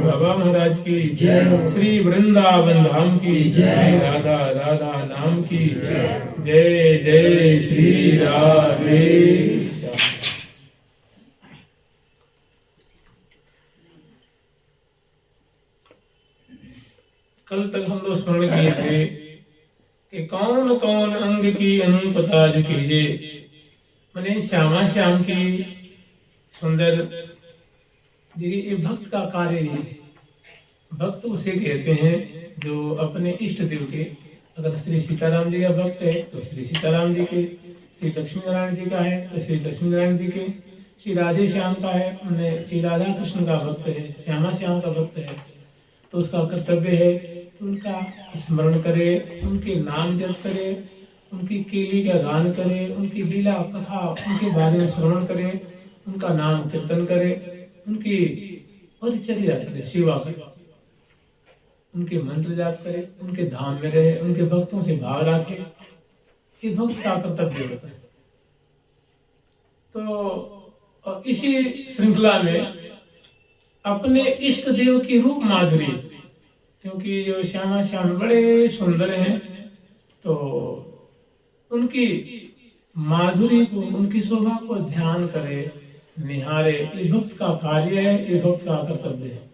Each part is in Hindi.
बाबा महाराज की जय, श्री वृंदावन धाम की जय, राधा राधा नाम की जय, जय श्री राधे। कल तक हम लोग स्मरण किए थे कि कौन कौन अंग की अनुपता जो कीजिए, मैंने श्यामा श्याम की सुंदर। देखिए ये भक्त का कार्य है। भक्त उसे कहते हैं जो अपने इष्ट देव के, अगर श्री सीताराम जी का भक्त है तो श्री सीताराम जी के, श्री लक्ष्मी नारायण जी का है तो श्री लक्ष्मी नारायण जी के, श्री राधे श्याम का है उन्हें श्री राधा कृष्ण का भक्त है, श्यामा श्याम का भक्त है, तो उसका कर्तव्य है कि उनका स्मरण करे, उनके नाम जप करे, उनकी केली का गान करे, उनकी लीला कथा उनके बारे में श्रवण करे, उनका नाम कीर्तन करे, उनकी परिचर्या करे, सेवा करे, उनके मंत्र जाप करे, उनके धाम में रहे, उनके भक्तों से भाव रखे। ये भक्त का कर्तव्य होता है। तो इसी श्रृंखला में अपने इष्ट देव की रूप माधुरी, क्योंकि जो श्यामा श्याम बड़े सुंदर हैं, तो उनकी माधुरी को, उनकी शोभा को ध्यान करे, निहारे। ये भक्त का कार्य है, ये भक्त का कर्तव्य है।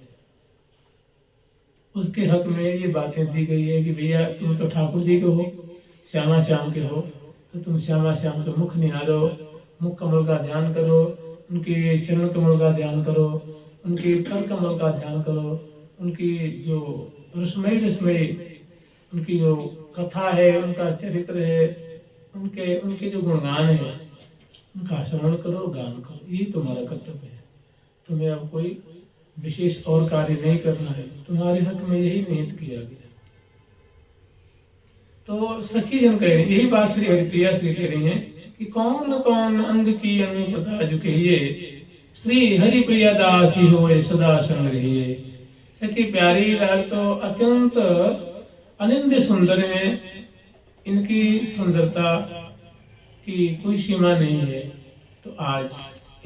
उसके हक में ये बातें दी गई है कि भैया तुम तो ठाकुर जी के हो, श्यामा श्याम के हो, तो तुम श्यामा श्याम के मुख निहारो, मुख कमल का ध्यान करो, उनके चरण कमल का ध्यान करो, उनके कर कमल का ध्यान करो, उनकी जो रसमयी उनकी जो कथा है, उनका चरित्र है, उनके जो गुणगान है, उनका श्रवण करो, गान करो। ये तुम्हारा कर्तव्य है। तुम्हें अब कोई विशेष और कार्य नहीं करना है, तुम्हारे हक में यही निहित किया गया। तो सखी जन कह रही, यही बात श्री हरिप्रिया श्री कह रही हैं कि कौन कौन अंग की अनुपता जो कहिए, श्री हरिप्रिया दासी होए सदा संग रहिए। सखी प्यारी लाल तो अत्यंत अनिंद्य सुंदर हैं, इनकी सुंदरता की कोई सीमा नहीं है। तो आज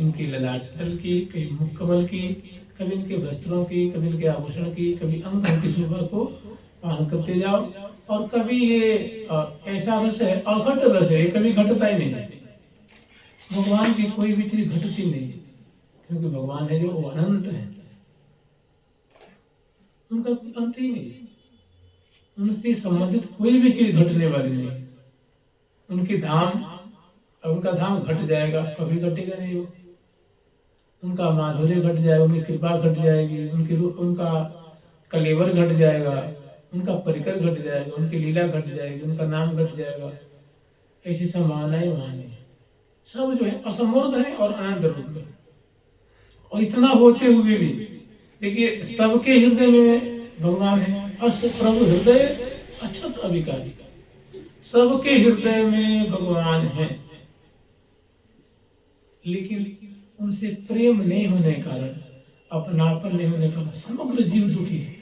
इनकी ललाटल की, कभी मुख कमल की, कभी इनके वस्त्रों की, कभी इनके आभूषण की, कभी अंग की शोभा को पान करते जाओ। और कभी ये ऐसा रस है, अघट रस है, कभी घटता ही नहीं है। भगवान की कोई भी चीज घटती नहीं है, क्योंकि भगवान है जो वो अनंत है, उनका कोई अंत ही नहीं है। उनसे संबंधित कोई भी चीज घटने वाली नहीं। उनका धाम घट जाएगा, कभी घटेगा नहीं वो। उनका माधुर्य घट जाएगा, उनकी कृपा घट जाएगी, उनका कलेवर घट जाएगा, उनका परिकर घट जाएगा, उनकी लीला घट जाएगी, उनका नाम घट जाएगा। ऐसी संभावनाएं वहां नहीं है। सब जो है असमूर्त है और आनंद रूप में। और इतना होते हुए भी देखिए सबके हृदय में भगवान है। अस प्रभु हृदय अछत अभिकारी, सबके हृदय में भगवान है, लेकिन उनसे प्रेम नहीं होने के कारण, अपनापन नहीं होने के कारण समग्र जीव दुखी है,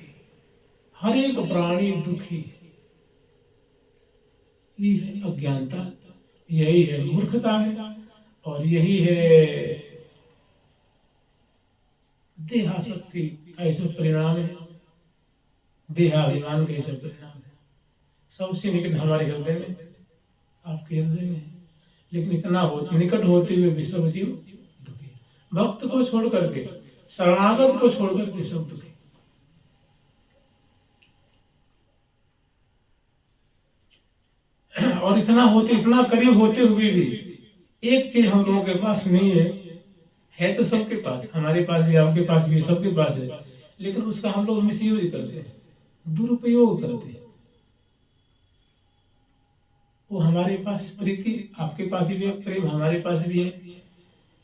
हर एक प्राणी दुखी है। यही है अज्ञानता, यही है मूर्खता है, और यही है देहासक्ति का ऐसा परिणाम है, देहाभिमान का ऐसा परिणाम है। सबसे निकट हमारे हृदय में, आपके हृदय में, लेकिन इतना निकट होते हुए भी सब जीव दुखी। भक्त को छोड़ करके, शरणागत को छोड़ करके सब दुखी। और इतना होते, इतना करीब होते हुए भी एक चीज हम लोगों के पास नहीं है तो सबके पास, हमारे पास भी, आपके पास भी, सबके पास है, लेकिन उसका हम लोग मिसयूज करते हैं, दुरुपयोग करते हैं। वो हमारे पास प्रीति, आपके पास भी है, प्रेम हमारे पास भी है,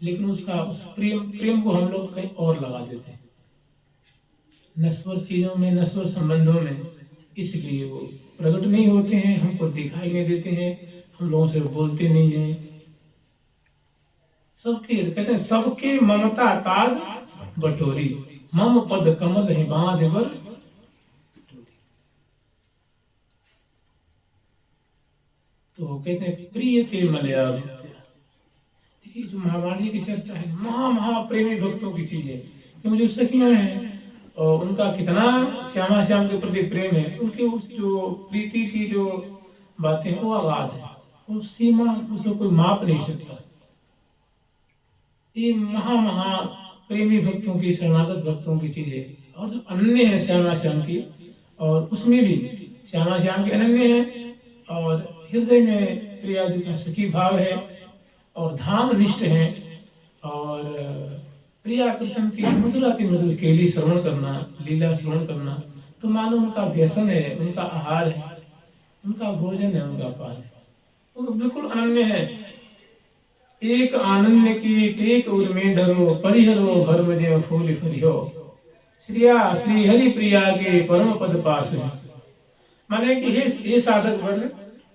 लेकिन उसका उस प्रेम को हम लोग कहीं और लगा देते हैं, नश्वर चीजों में, नश्वर संबंधों में। इसलिए वो प्रकट नहीं होते हैं, हमको दिखाई नहीं देते हैं, हम लोगों से बोलते नहीं हैं। सबके कहते हैं सबके ममता ताग बटोरी, मम पद कमल है बांध बर। तो कहते हैं प्रिय ते मलया। देखिए जो महावाणी की चर्चा है, महाप्रेमी भक्तों की चीज है कि मुझे सखियां हैं और उनका कितना श्यामा श्याम के प्रति प्रेम है, उनकी उस जो प्रीति की जो बातें वो अगाध है, वो सीमा उसको कोई माप नहीं सकता। ये महा प्रेमी भक्तों की, शरणागत भक्तों की चीज है। और जो अनन्य है श्यामा श्याम की, और उसमें भी श्यामा श्याम के अनन्य है, और हृदय में प्रियादि का सखी भाव है, और धाम निष्ठ है, और प्रिया प्रीतम की मधुराति मधुर केली श्रवण करना, लीला श्रवण करना, तो मानो उनका व्यसन है, उनका आहार है, उनका भोजन है, उनका पान है। वो बिल्कुल अनन्य है। एक आनन्य की टेक उर में धरो, परिहरो भर्म देव फूल फरियो, श्रिया श्री हरि प्रिया के परम पद पास है। माने कि हे साधक वर्ग,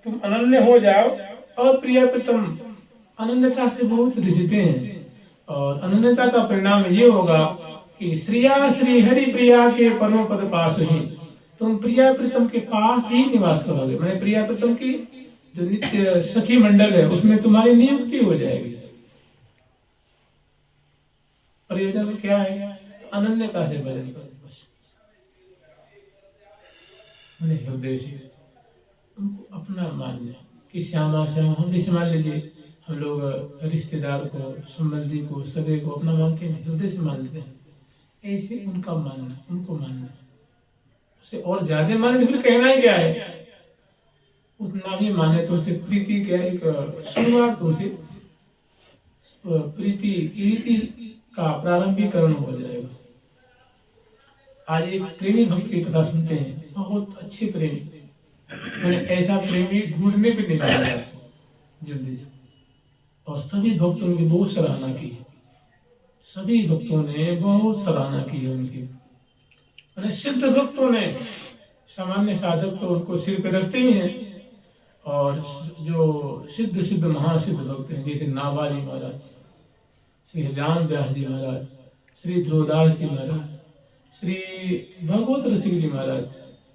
तुम अनन्य हो जाओ, और प्रिया प्रीतम अनन्यता से बहुत रिझते हैं, और अनन्यता का परिणाम ये होगा कि श्रिया श्री हरि प्रिया के परम पद पास ही, तुम प्रिया प्रीतम के पास ही निवास करोगे। मैंने प्रिया प्रीतम की जो नित्य सखी मंडल है उसमें तुम्हारी नियुक्ति हो जाएगी। प्रयोजन क्या है? अनन्यता से भजन करो बस, मैंने हृदय से उनको अपना मानना कि श्यामा श्याम। हम जैसे मान लीजिए हम लोग रिश्तेदार को, संबंधी को, सगे को अपना मानते हैं, हृदय से मानते हैं, ऐसे उनका मानना, उनको मानना। उसे और ज्यादा माने तो फिर कहना ही क्या है, उतना भी माने तो उसे प्रीति क्या, एक शुरुआत तो उसे प्रीति रीति का प्रारंभिकरण हो जाएगा। आज एक प्रेमी भक्त की कथा सुनते हैं, बहुत अच्छे प्रेमी, मैंने ऐसा प्रेमी ढूंढने पे नहीं मिला जल्दी से, और सभी भक्तों की बहुत सराहना की, सभी भक्तों ने बहुत सराहना की है उनकी। मैंने सिद्ध भक्तों ने, सामान्य साधक तो उनको सिर पे रखते ही हैं, और जो सिद्ध महासिद्ध भक्त हैं, जैसे नाभाजी महाराज, श्री हरिराम व्यास जी महाराज, श्री ध्रुवदास जी महाराज, श्री भगवत रसिक जी महाराज,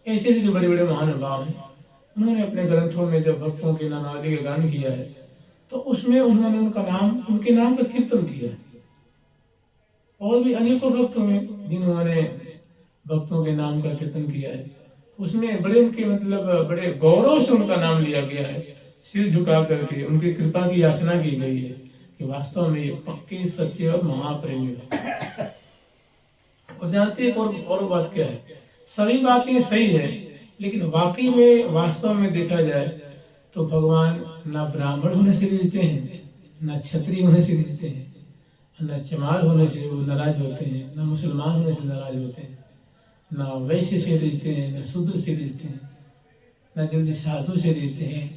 ऐसे जो बड़े बड़े महानुभाव हैं, उन्होंने अपने ग्रंथों में जब भक्तों के नामावली का गान किया है, तो उसमें उन्होंने उनका नाम, उनके नाम का कीर्तन किया। और भी अनेकों भक्त हैं जिन्होंने भक्तों के नाम का कीर्तन किया है, उसमें बड़े उनके मतलब बड़े गौरव से उनका नाम लिया गया है, सिर झुका करके उनकी कृपा की याचना की गई है कि वास्तव में ये पक्के सच्चे और महाप्रेमी है। और जानते एक और बात क्या है, सभी बातें सही है, लेकिन वाकई में वास्तव में देखा जाए तो भगवान ना ब्राह्मण होने से रिझते हैं, ना क्षत्रिय होने से रिझते हैं, न चमार होने से वो नाराज होते हैं, न मुसलमान होने से नाराज होते हैं, न वैश्य से रिझते हैं, न शूद्र से रिझते हैं, न जल्दी साधु से रिझते हैं।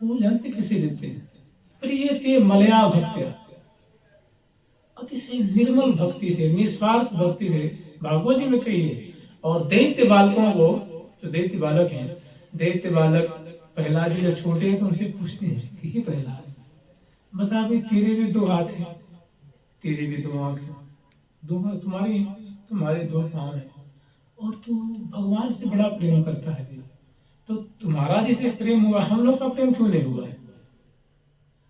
वो जानते कैसे देते हैं? प्रियते मलया भक्त्या, अतिशय निर्मल भक्ति से, निस्वार्थ भक्ति से। भागवत जी में कही है। और दैत्य बालकों को, जो दैत्य बालक हैं, दैत्य बालक प्रहलाद जी जब छोटे हैं तो उनसे पूछते हैं कि हे प्रहलाद, बता भाई तेरे भी दो हाथ हैं, तेरे भी दो आंख हैं, दो तुम्हारी, तुम्हारे दो पांव हैं, और तू भगवान से बड़ा प्रेम करता है, तो तुम्हारा जैसे प्रेम हुआ हम लोग का प्रेम क्यों नहीं हुआ है?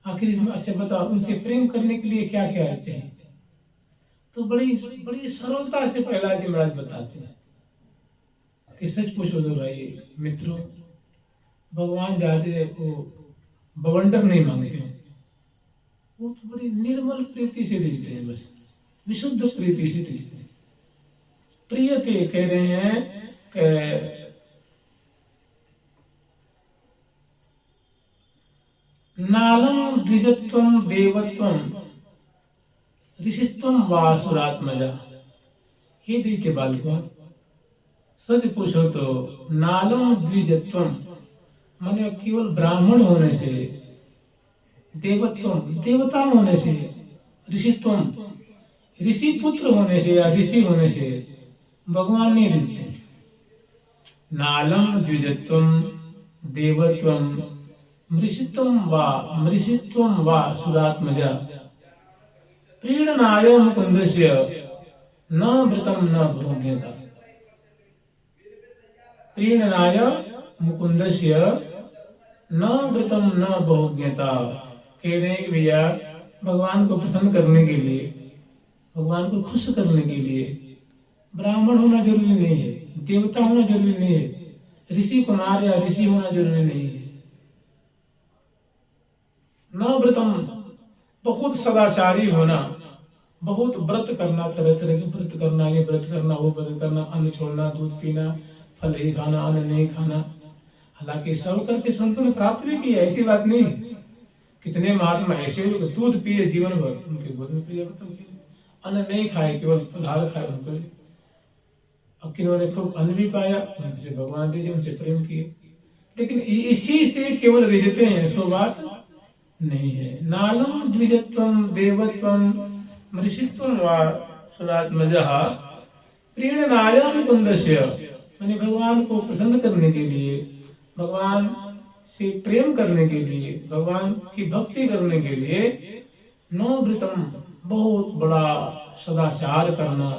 आखिर इसमें अच्छा बताओ, उनसे प्रेम करने के लिए क्या क्या चाहिए? तो बड़ी बड़ी सरलता से प्रहलाद जी महाराज बताते हैं कि सच पूछो तो भाई मित्रों, भगवान जाते को बवंडर नहीं मांगते हैं, वो तो बड़ी निर्मल प्रीति से रिझते हैं, बस विशुद्ध प्रीति से रिझते हैं। प्रियते कह रहे हैं कि नालम द्विजत्वम देवत्वम ऋषित्वम वासुरात्मजा। हे दैत्य बालकों, सच पूछो तो नालम द्विजत्वम माने केवल ब्राह्मण होने से, देवत्वम देवता होने से, ऋषित्वम ऋषि पुत्र होने से या ऋषि होने से भगवान नहीं रिझते। नालम द्विजत्वम देवत्वम मृषित्वम वा सुरात्मजा प्रीणनाय मुकुंदस्य न व्रतम न भोग्यता। प्रीणनाय मुकुंदस्य न व्रतम न भोग्यता। कह रहे हैं भैया, भगवान को प्रसन्न करने के लिए, भगवान को खुश करने के लिए ब्राह्मण होना जरूरी नहीं है, देवता होना जरूरी नहीं है, ऋषि कुमार या ऋषि होना जरूरी नहीं है। न व्रतम बहुत सदाचारी होना, बहुत व्रत करना, तरह तरह के व्रत करना, ये व्रत करना, वो व्रत करना, अन्न छोड़ना, दूध पीना, फल ही खाना, अन्न नहीं खाना। हालांकि सब करके संतों ने प्राप्त भी किया, ऐसी बात नहीं है। कितने महात्मा ऐसे हुए दूध पिए जीवन भर, उनके गोद में प्रिय अन्न नहीं खाए, केवल फलहार खाए उनको। अब किन्होंने खूब अन्न भी पाया, उनसे भगवान जी उनसे प्रेम किए, लेकिन इसी से केवल रिझते हैं, सो बात नहीं है। नालम द्विजत्वम देवत्वम मृषित्वम वा सुरात्मजः प्रीणनाय मुकुंदस्य, यानी भगवान को प्रसन्न करने के लिए, भगवान से प्रेम करने के लिए, भगवान की भक्ति करने के लिए नो व्रतम बहुत बड़ा सदाचार करना,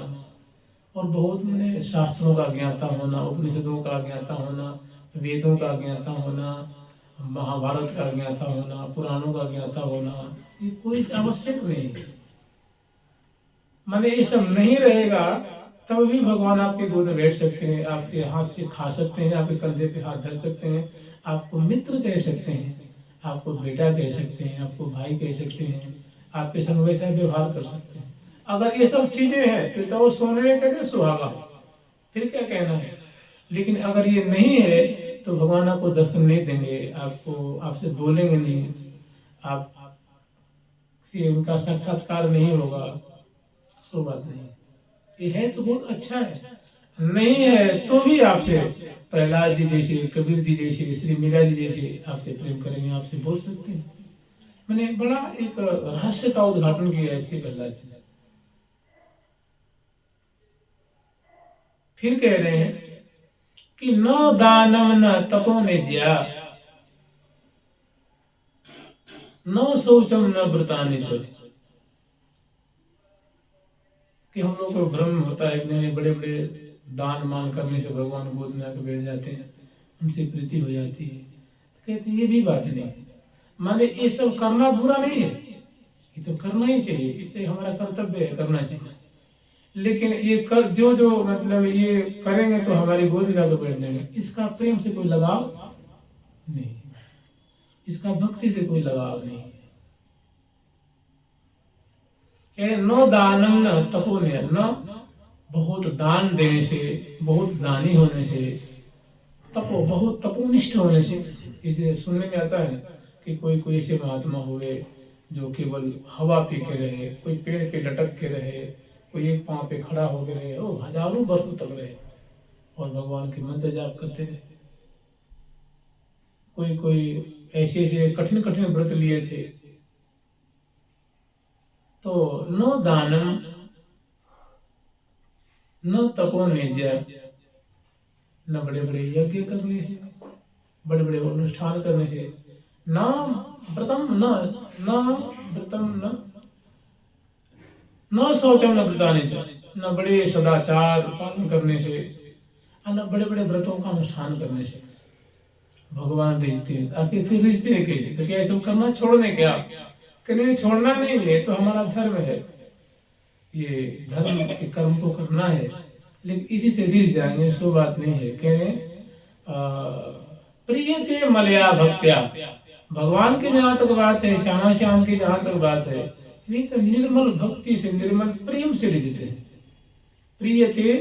और बहुत मैंने शास्त्रों का ज्ञाता होना, उपनिषदों का ज्ञाता होना, वेदों का ज्ञाता होना, महाभारत का ज्ञाता होना, पुराणों का ज्ञाता होना, ये कोई आवश्यक नहीं है। माने ये सब नहीं रहेगा तब भी भगवान आपके गोद में बैठ सकते हैं, आपके हाथ से खा सकते हैं, आपके कंधे पे हाथ धर सकते हैं, आपको मित्र कह सकते हैं, आपको बेटा कह सकते हैं, आपको भाई कह सकते हैं, आपके संग वैसा व्यवहार कर सकते हैं। अगर ये सब चीजें हैं तो वो सोने का सुहागा, फिर क्या कहना है। लेकिन अगर ये नहीं है तो भगवान आपको दर्शन नहीं देंगे, आपको आपसे बोलेंगे नहीं, आप से उनका साक्षात्कार नहीं होगा, सो बात नहीं। ये है तो बहुत अच्छा है, नहीं है तो भी आपसे प्रहलाद जी जैसे, कबीर जी जैसे, श्री मीरा जी जैसे आपसे प्रेम करेंगे, आपसे बोल सकते हैं। मैंने बड़ा एक रहस्य का उद्घाटन किया इसके प्रहलाद जी। फिर कह रहे हैं कि न दानम न तपो निज्या न शौचम न व्रतानि च। कि हम लोग को भ्रम होता है कि बड़े बड़े दान मान करने से भगवान गोद में आकर बैठ जाते हैं, उनसे प्रीति हो जाती है। कहते ये भी बात नहीं, माने ये सब करना बुरा नहीं है, ये तो करना ही चाहिए, ये हमारा कर्तव्य है, करना चाहिए। लेकिन ये कर जो जो मतलब ये करेंगे तो हमारी गोद में जाकर बैठ जाएंगे, इसका प्रेम से कोई लगाव नहीं, इसका भक्ति से कोई लगाव नहीं। नो दानम न तपो न, बहुत दान देने से, बहुत दानी होने से, तपो बहुत तपोनिष्ठ होने से। इसे सुनने में आता है कि कोई कोई ऐसे महात्मा हुए जो केवल हवा पी के रहे, कोई पेड़ पे लटक के रहे, कोई एक पांव पे खड़ा होकर रहे, वो हजारों वर्षों तक रहे और भगवान के मंत्र जाप करते रहे। कोई कोई ऐसे ऐसे कठिन कठिन व्रत लिए थे। तो न दानम न तपो निज, न बड़े बड़े यज्ञ करने से, बड़े बड़े अनुष्ठान करने से, न व्रतम न व्रतम न शौचम न व्रताने से, न बड़े सदाचार पालन करने से, और न बड़े बड़े व्रतों का अनुष्ठान करने से भगवान रिझते हैं। आखिर फिर रिझते हैं कैसे? तो क्या ये सब करना छोड़ने क्या? कि नहीं, छोड़ना नहीं है, तो हमारा धर्म है, ये धर्म के कर्म को करना है, लेकिन इसी से रिझ जाएंगे, सो बात नहीं है। कहने प्रिय थे मलया भक्त्या, भगवान की जहाँ तक बात है, श्यामा श्याम की जहाँ तक बात है, वे तो निर्मल भक्ति से, निर्मल प्रेम से रिझते हैं। प्रिय थे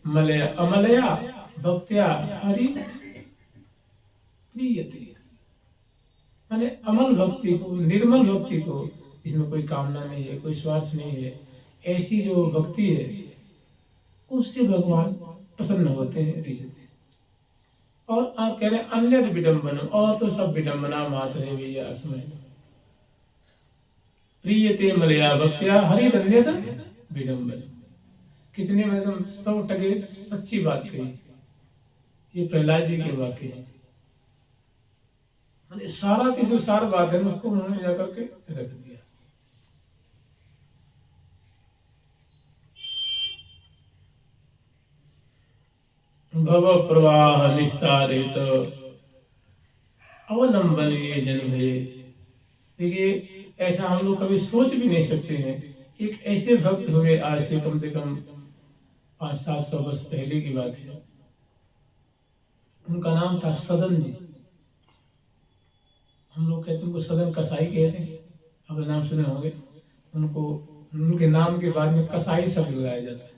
मलया, अमलया भक्त्या हरि प्रिय थे, माने अमल भक्ति को, निर्मल भक्ति को, इसमें कोई कामना नहीं है, कोई स्वार्थ नहीं है, ऐसी जो भक्ति है उससे भगवान प्रसन्न होते हैं, रिझते हैं। और कह रहे अन्य विडम्बन, और तो सब विडम्बना मात्र है भैया इसमें। प्रियते मलया भक्त्या हरि अन्यत विडम्बन, कितने मतलब 100% सच्ची बात कही। ये प्रहलाद जी के वाक्य है, मतलब सारा की जो सार बात है उसको उन्होंने जाकर के रख दिया। भव प्रवाह निस्तारित अवलंबन ये जन्म है। देखिए, ऐसा हम लोग कभी सोच भी नहीं सकते हैं। एक ऐसे भक्त हुए, आज से कम 500-700 वर्ष पहले की बात है। उनका नाम था सदन जी। हम लोग कहते हैं उनको सदन कसाई कहते हैं, अब नाम सुने होंगे। उनको उनके नाम के बाद में कसाई शब्द लगाया जाता है,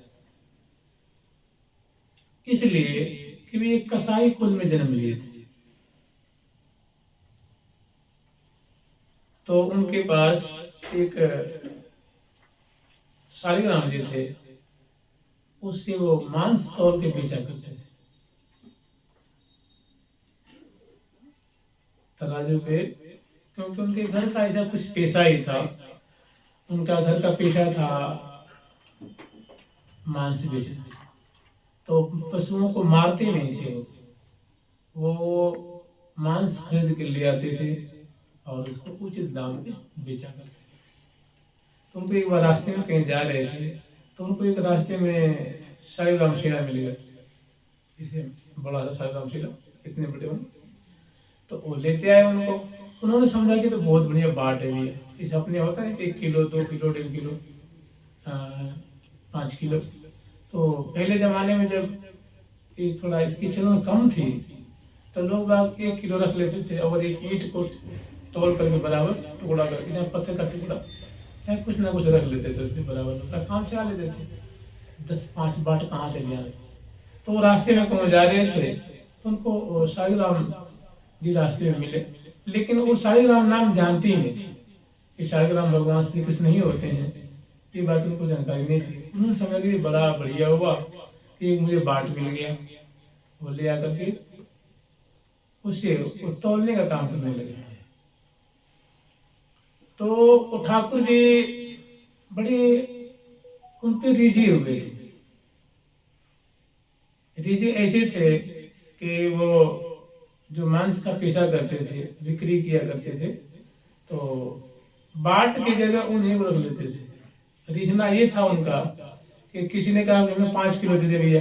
इसलिए कि वे एक कसाई कुल में जन्म लिए थे। तो उनके पास एक शालिग्राम जी थे, उससे वो मांस तौल के बेचा करते थे तराजू पे, क्योंकि उनके घर का ऐसा कुछ पेशा ही था। उनका घर का पेशा था मांस बेचना। तो पशुओं को मारते नहीं थे, वो मांस खरीद के ले आते थे और उसको उचित दाम पे बेचा करते थे। तो उनको एक बार रास्ते में कहीं जा रहे थे, तो उनको एक रास्ते में शालिग्राम शिला मिल गया, इसे बड़ा सा शालिग्राम शिला, इतने बड़े हों। तो वो लेते आए उनको। उन्होंने समझा कि तो बहुत बढ़िया बाट है ये, इसे अपने होता है 1 किलो 2 किलो 1.5 किलो 5 किलो। तो पहले जमाने में जब ये थोड़ा इसकी चलन कम थी, तो लोग बाग 1 किलो रख लेते थे और एक ईंट को तोड़ करके बराबर टुकड़ा करके, जहाँ पत्थर का टुकड़ा चाहे कुछ ना कुछ रख लेते थे, उसके बराबर अपना काम चला लेते थे। 10-5 बाट कहाँ चल जाए। तो रास्ते में कहीं जा रहे थे, तो उनको शालिग्राम जी रास्ते में मिले, लेकिन वो शालिग्राम नाम जानते ही नहीं थे कि शालिग्राम भगवान श्री कृष्ण ही होते हैं। ये बात उनको जानकारी नहीं थी। उन्होंने समझा कि बड़ा बढ़िया हुआ कि मुझे बाट मिल गया। वो ले आकर के उससे तौलने का काम करने लगे। तो ठाकुर जी बड़े उन पे रिझे हुए थे। रिझे ऐसे थे कि वो जो मांस का पेशा करते थे, बिक्री किया करते थे, तो बाट की जगह उन्हें रख लेते थे। रिझना ये था उनका कि किसी ने कहा हमें 5 किलो दे दे भैया,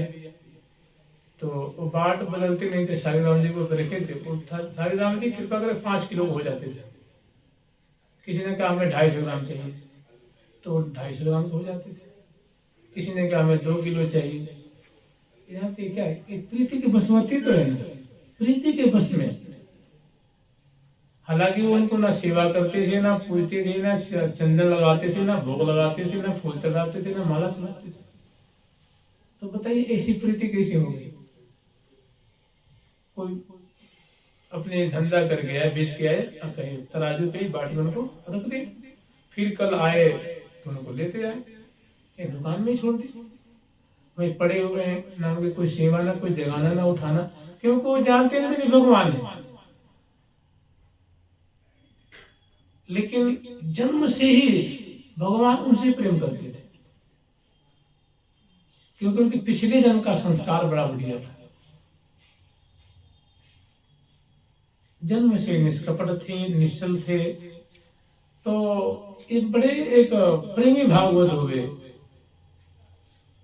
तो वो बाट बदलते नहीं थे, शालिग्राम जी को रखे थे। शालिग्राम जी कृपा कर 5 किलो हो जाते थे। किसी ने कहा हमें 250 ग्राम चाहिए, तो 250 ग्राम हो जाते थे। किसी ने कहा हमें 2 किलो चाहिए। यहाँ पे क्या है, प्रीति की बसवती तो है ना, प्रीति के बस में। हालांकि वो उनको ना सेवा करते थे, ना पूजते थे, ना चंदन लगाते थे, ना भोग लगाते थे, ना फूल चढ़ाते थे, ना माला चढ़ाते थे। तो बताइए ऐसी प्रीति कैसे होगी? कोई अपने धंधा कर गया, बेच के आए, कहीं तराजू पे बाटी उनको रख दे, फिर कल आए तो उनको लेते आए, दुकान में ही छोड़ दी। वही पड़े हुए हैं, ना उनकी कोई सेवा, ना कोई जगाना, ना उठाना, क्योंकि वो जानते नहीं कि भगवान है। लेकिन जन्म से ही भगवान उनसे प्रेम करते थे, क्योंकि उनके पिछले जन्म का संस्कार बड़ा बढ़िया था। जन्म से निष्कपट थे, निश्चल थे, तो ये बड़े एक प्रेमी भागवत हो गए,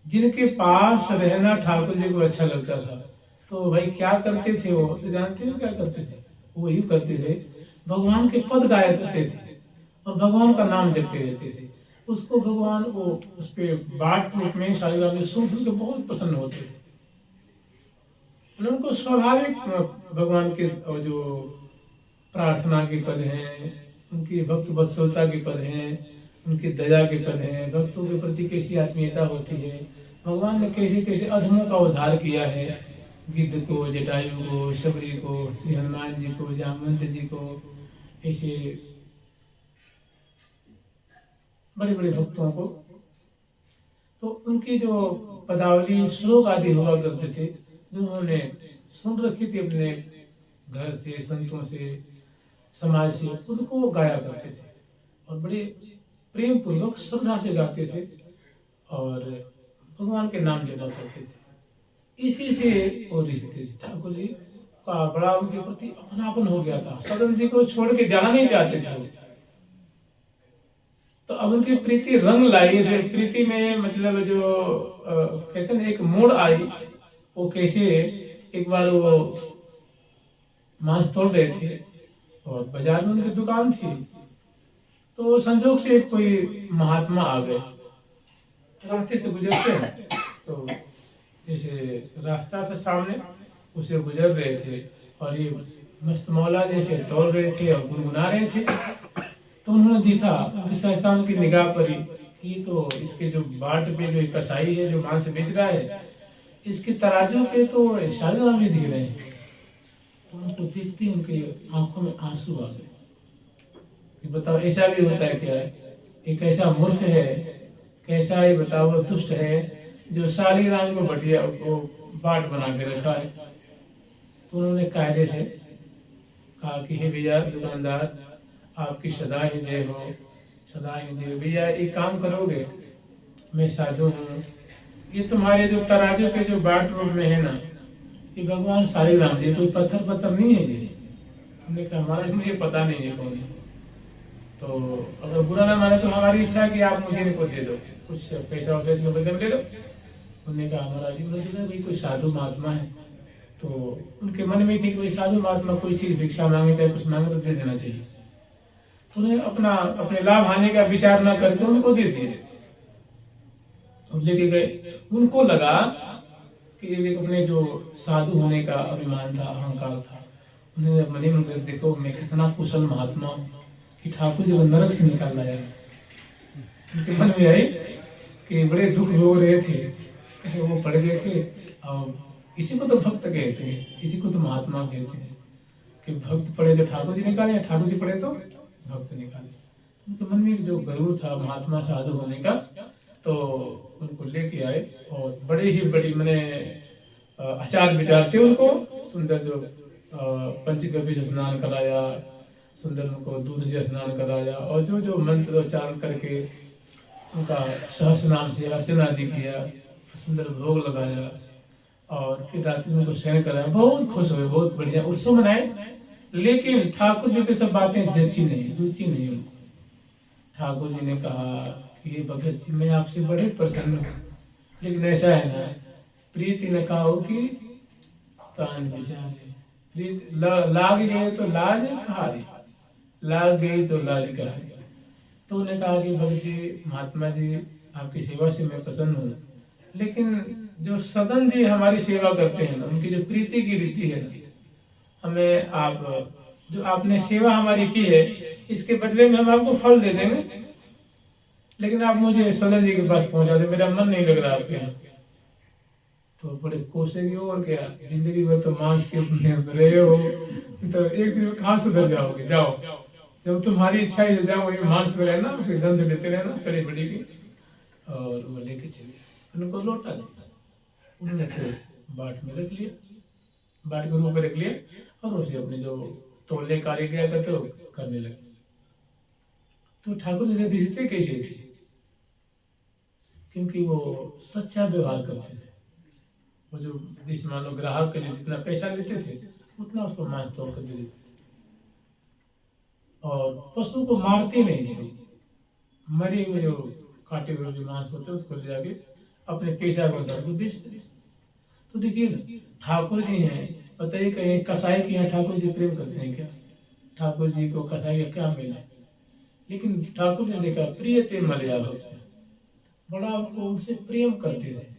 जिनके पास रहना ठाकुर जी को अच्छा लगता था। तो भाई क्या करते थे वो, तो जानते हो क्या करते थे? वो यही करते थे, भगवान के पद गाया करते थे और भगवान का नाम जपते रहते थे। उसको भगवान वो उस पे बाट रूप में शालिग्राम में सुन सुन के बहुत प्रसन्न होते थे। उनको स्वाभाविक भगवान के जो प्रार्थना के पद हैं, उनकी भक्त वत्सलता के पद हैं, उनकी दया के पद हैं, भक्तों के प्रति कैसी आत्मीयता होती है, भगवान ने कैसे कैसे अधमों का उद्धार किया है, गिद्ध को, जटायु को, शबरी को, श्री हनुमान जी को, जामवंत जी को, ऐसे बड़े बड़े भक्तों को। तो उनकी जो पदावली श्लोक आदि हुआ करते थे, जो उन्होंने सुन रखी थी अपने घर से, संतों से, समाज से, उनको गाया करते थे और बड़े प्रेम पूर्वक श्रद्धा से गाते थे और भगवान के नाम जपा करते थे। इसी से वो रिश्ते थे, ठाकुर जी का बड़ा उनके प्रति अपनापन हो गया था। सदन जी को छोड़ के जाना नहीं चाहते थे वो। तो अब उनकी प्रीति रंग लाई थे। प्रीति में मतलब जो कहते हैं एक मोड़ आई, वो कैसे, एक बार वो मांस तोड़ रहे थे और बाजार में उनकी दुकान थी, तो संजोग से कोई महात्मा आ गए, रास्ते से गुजरते हैं, तो जैसे रास्ता था सामने, उसे गुजर रहे थे और ये मस्त मौला जैसे तोड़ रहे थे और गुनगुना रहे थे। तो उन्होंने देखा, सहसा उनकी निगाह पड़ी कि तो इसके जो बाट पे जो कसाई है जो मांस बेच रहा है, इसके तराजू पे तो शालिग्राम जी दिख रहे हैं। तो उनको देखते ही उनकी आंखों में आंसू आ गए कि बताओ ऐसा भी होता है क्या? एक ऐसा मूर्ख है, कैसा ये बताओ दुष्ट है जो शालिग्राम को बटिया वो बाट बना के रखा है। तो उन्होंने कायदे से कहा कि हे भैया दुकानदार, आपकी सदा ही जय हो, सदा ही जय। भैया एक काम करोगे, मैं साधु हूँ, ये तुम्हारे जो तराजू पे जो बाट रूप में है ना, ये भगवान शालिग्राम जी, कोई पत्थर पत्थर नहीं है ये। हमने कहा महाराज मुझे पता नहीं है कौन है, तो अगर बुरा ना माने तो हमारी इच्छा है कि आप मुझे इनको दे दो, कुछ पैसा वैसा इसमें बदले में ले लो। उन्होंने कहा महाराज जी, बोले भाई कोई साधु महात्मा है, तो उनके मन में थी कि कोई साधु महात्मा कोई चीज भिक्षा मांगे चाहे कुछ मांगे तो दे देना चाहिए। तो उन्हें अपने लाभ हानि का विचार न करके उनको दे दिए और लेके गए। उनको लगा कि ये अपने जो साधु होने का अभिमान था, अहंकार था, उन्होंने मन ही मन से देखो मैं कितना कुशल महात्मा हूँ कि ठाकुर जी को नरक से निकाल लाया। उनके मन में आई कि बड़े दुख हो रहे थे, कहीं वो पड़ गए थे। और इसी को तो भक्त कहते हैं, इसी को तो महात्मा कहते हैं कि भक्त पड़े तो ठाकुर जी निकाले, ठाकुर जी पड़े तो भक्त निकाले। उनके मन में जो गरुड़ था महात्मा साधु होने का, तो उनको लेके आए और बड़े ही बड़ी मैंने आचार विचार से उनको सुंदर जो पंचगव्य से स्नान कराया, सुंदर उनको दूध से स्नान कराया और जो जो मंत्र उच्चारण करके उनका सहस्र नाम से अर्चना आदि किया, सुंदर भोग लगाया और फिर रात्रि में उनको शयन कराया। बहुत खुश हुए, बहुत बढ़िया उत्सव मनाए। लेकिन ठाकुर जी की सब बातें जची नहीं, रुचि नहीं उनको। ठाकुर जी ने कहा कि हे भगत जी, मैं आपसे बड़े प्रसन्न हूँ, लेकिन ऐसा है ना, प्रीति न कहो कि कान विचार है। प्रीत लाग गए तो लाज कहारी, लाग गई तो लाज कहारी। तो उन्होंने कहा कि भगत जी, महात्मा जी, आपकी सेवा से मैं प्रसन्न हूँ, लेकिन जो सदन जी हमारी सेवा करते हैं ना, उनकी जो प्रीति की रीति है ना, हमें आप जो आपने सेवा हमारी की है, इसके बदले में हम आपको फल दे देंगे, लेकिन आप मुझे सदन जी के पास पहुंचा दे, मेरा मन नहीं लग रहा आपके यहाँ। तो बड़े कोसेंगे और क्या, जिंदगी भर तो मांस के रहे हो, तो एक दिन में कहाँ सुधर जाओगे? जाओ, जब तुम्हारी इच्छा है जाओ, वही मांस में रहना, उसे गंध लेते रहना सड़ी बड़ी की। और वो लेके चले, उनको लौटा दिया। उन्होंने फिर बाट में रख लिया, बाट के रूप में रख लिया और उसे अपने जो तोड़ने कार्य किया करते हो करने लगे। तो ठाकुर जी दिखते कैसे थे? क्योंकि वो सच्चा व्यवहार करते थे। वो जो जिस मान लो ग्राहक के लिए जितना पैसा लेते थे उतना उसको मांस तोड़ कर दे देते थे। और पशु को मारते नहीं थे, मरे हुए जो काटे हुए जो मांस होते उसको ले जाके अपने पैसा के अनुसार को बेचते थे। तो देखिए ठाकुर जी हैं, बताइए कहीं कसाई के यहाँ ठाकुर जी प्रेम करते हैं क्या? ठाकुर जी को कसाई का क्या मिला? लेकिन ठाकुर जी ने देखा प्रिय ते मलयाल होते हैं, बड़ा उनको उनसे प्रेम करते थे।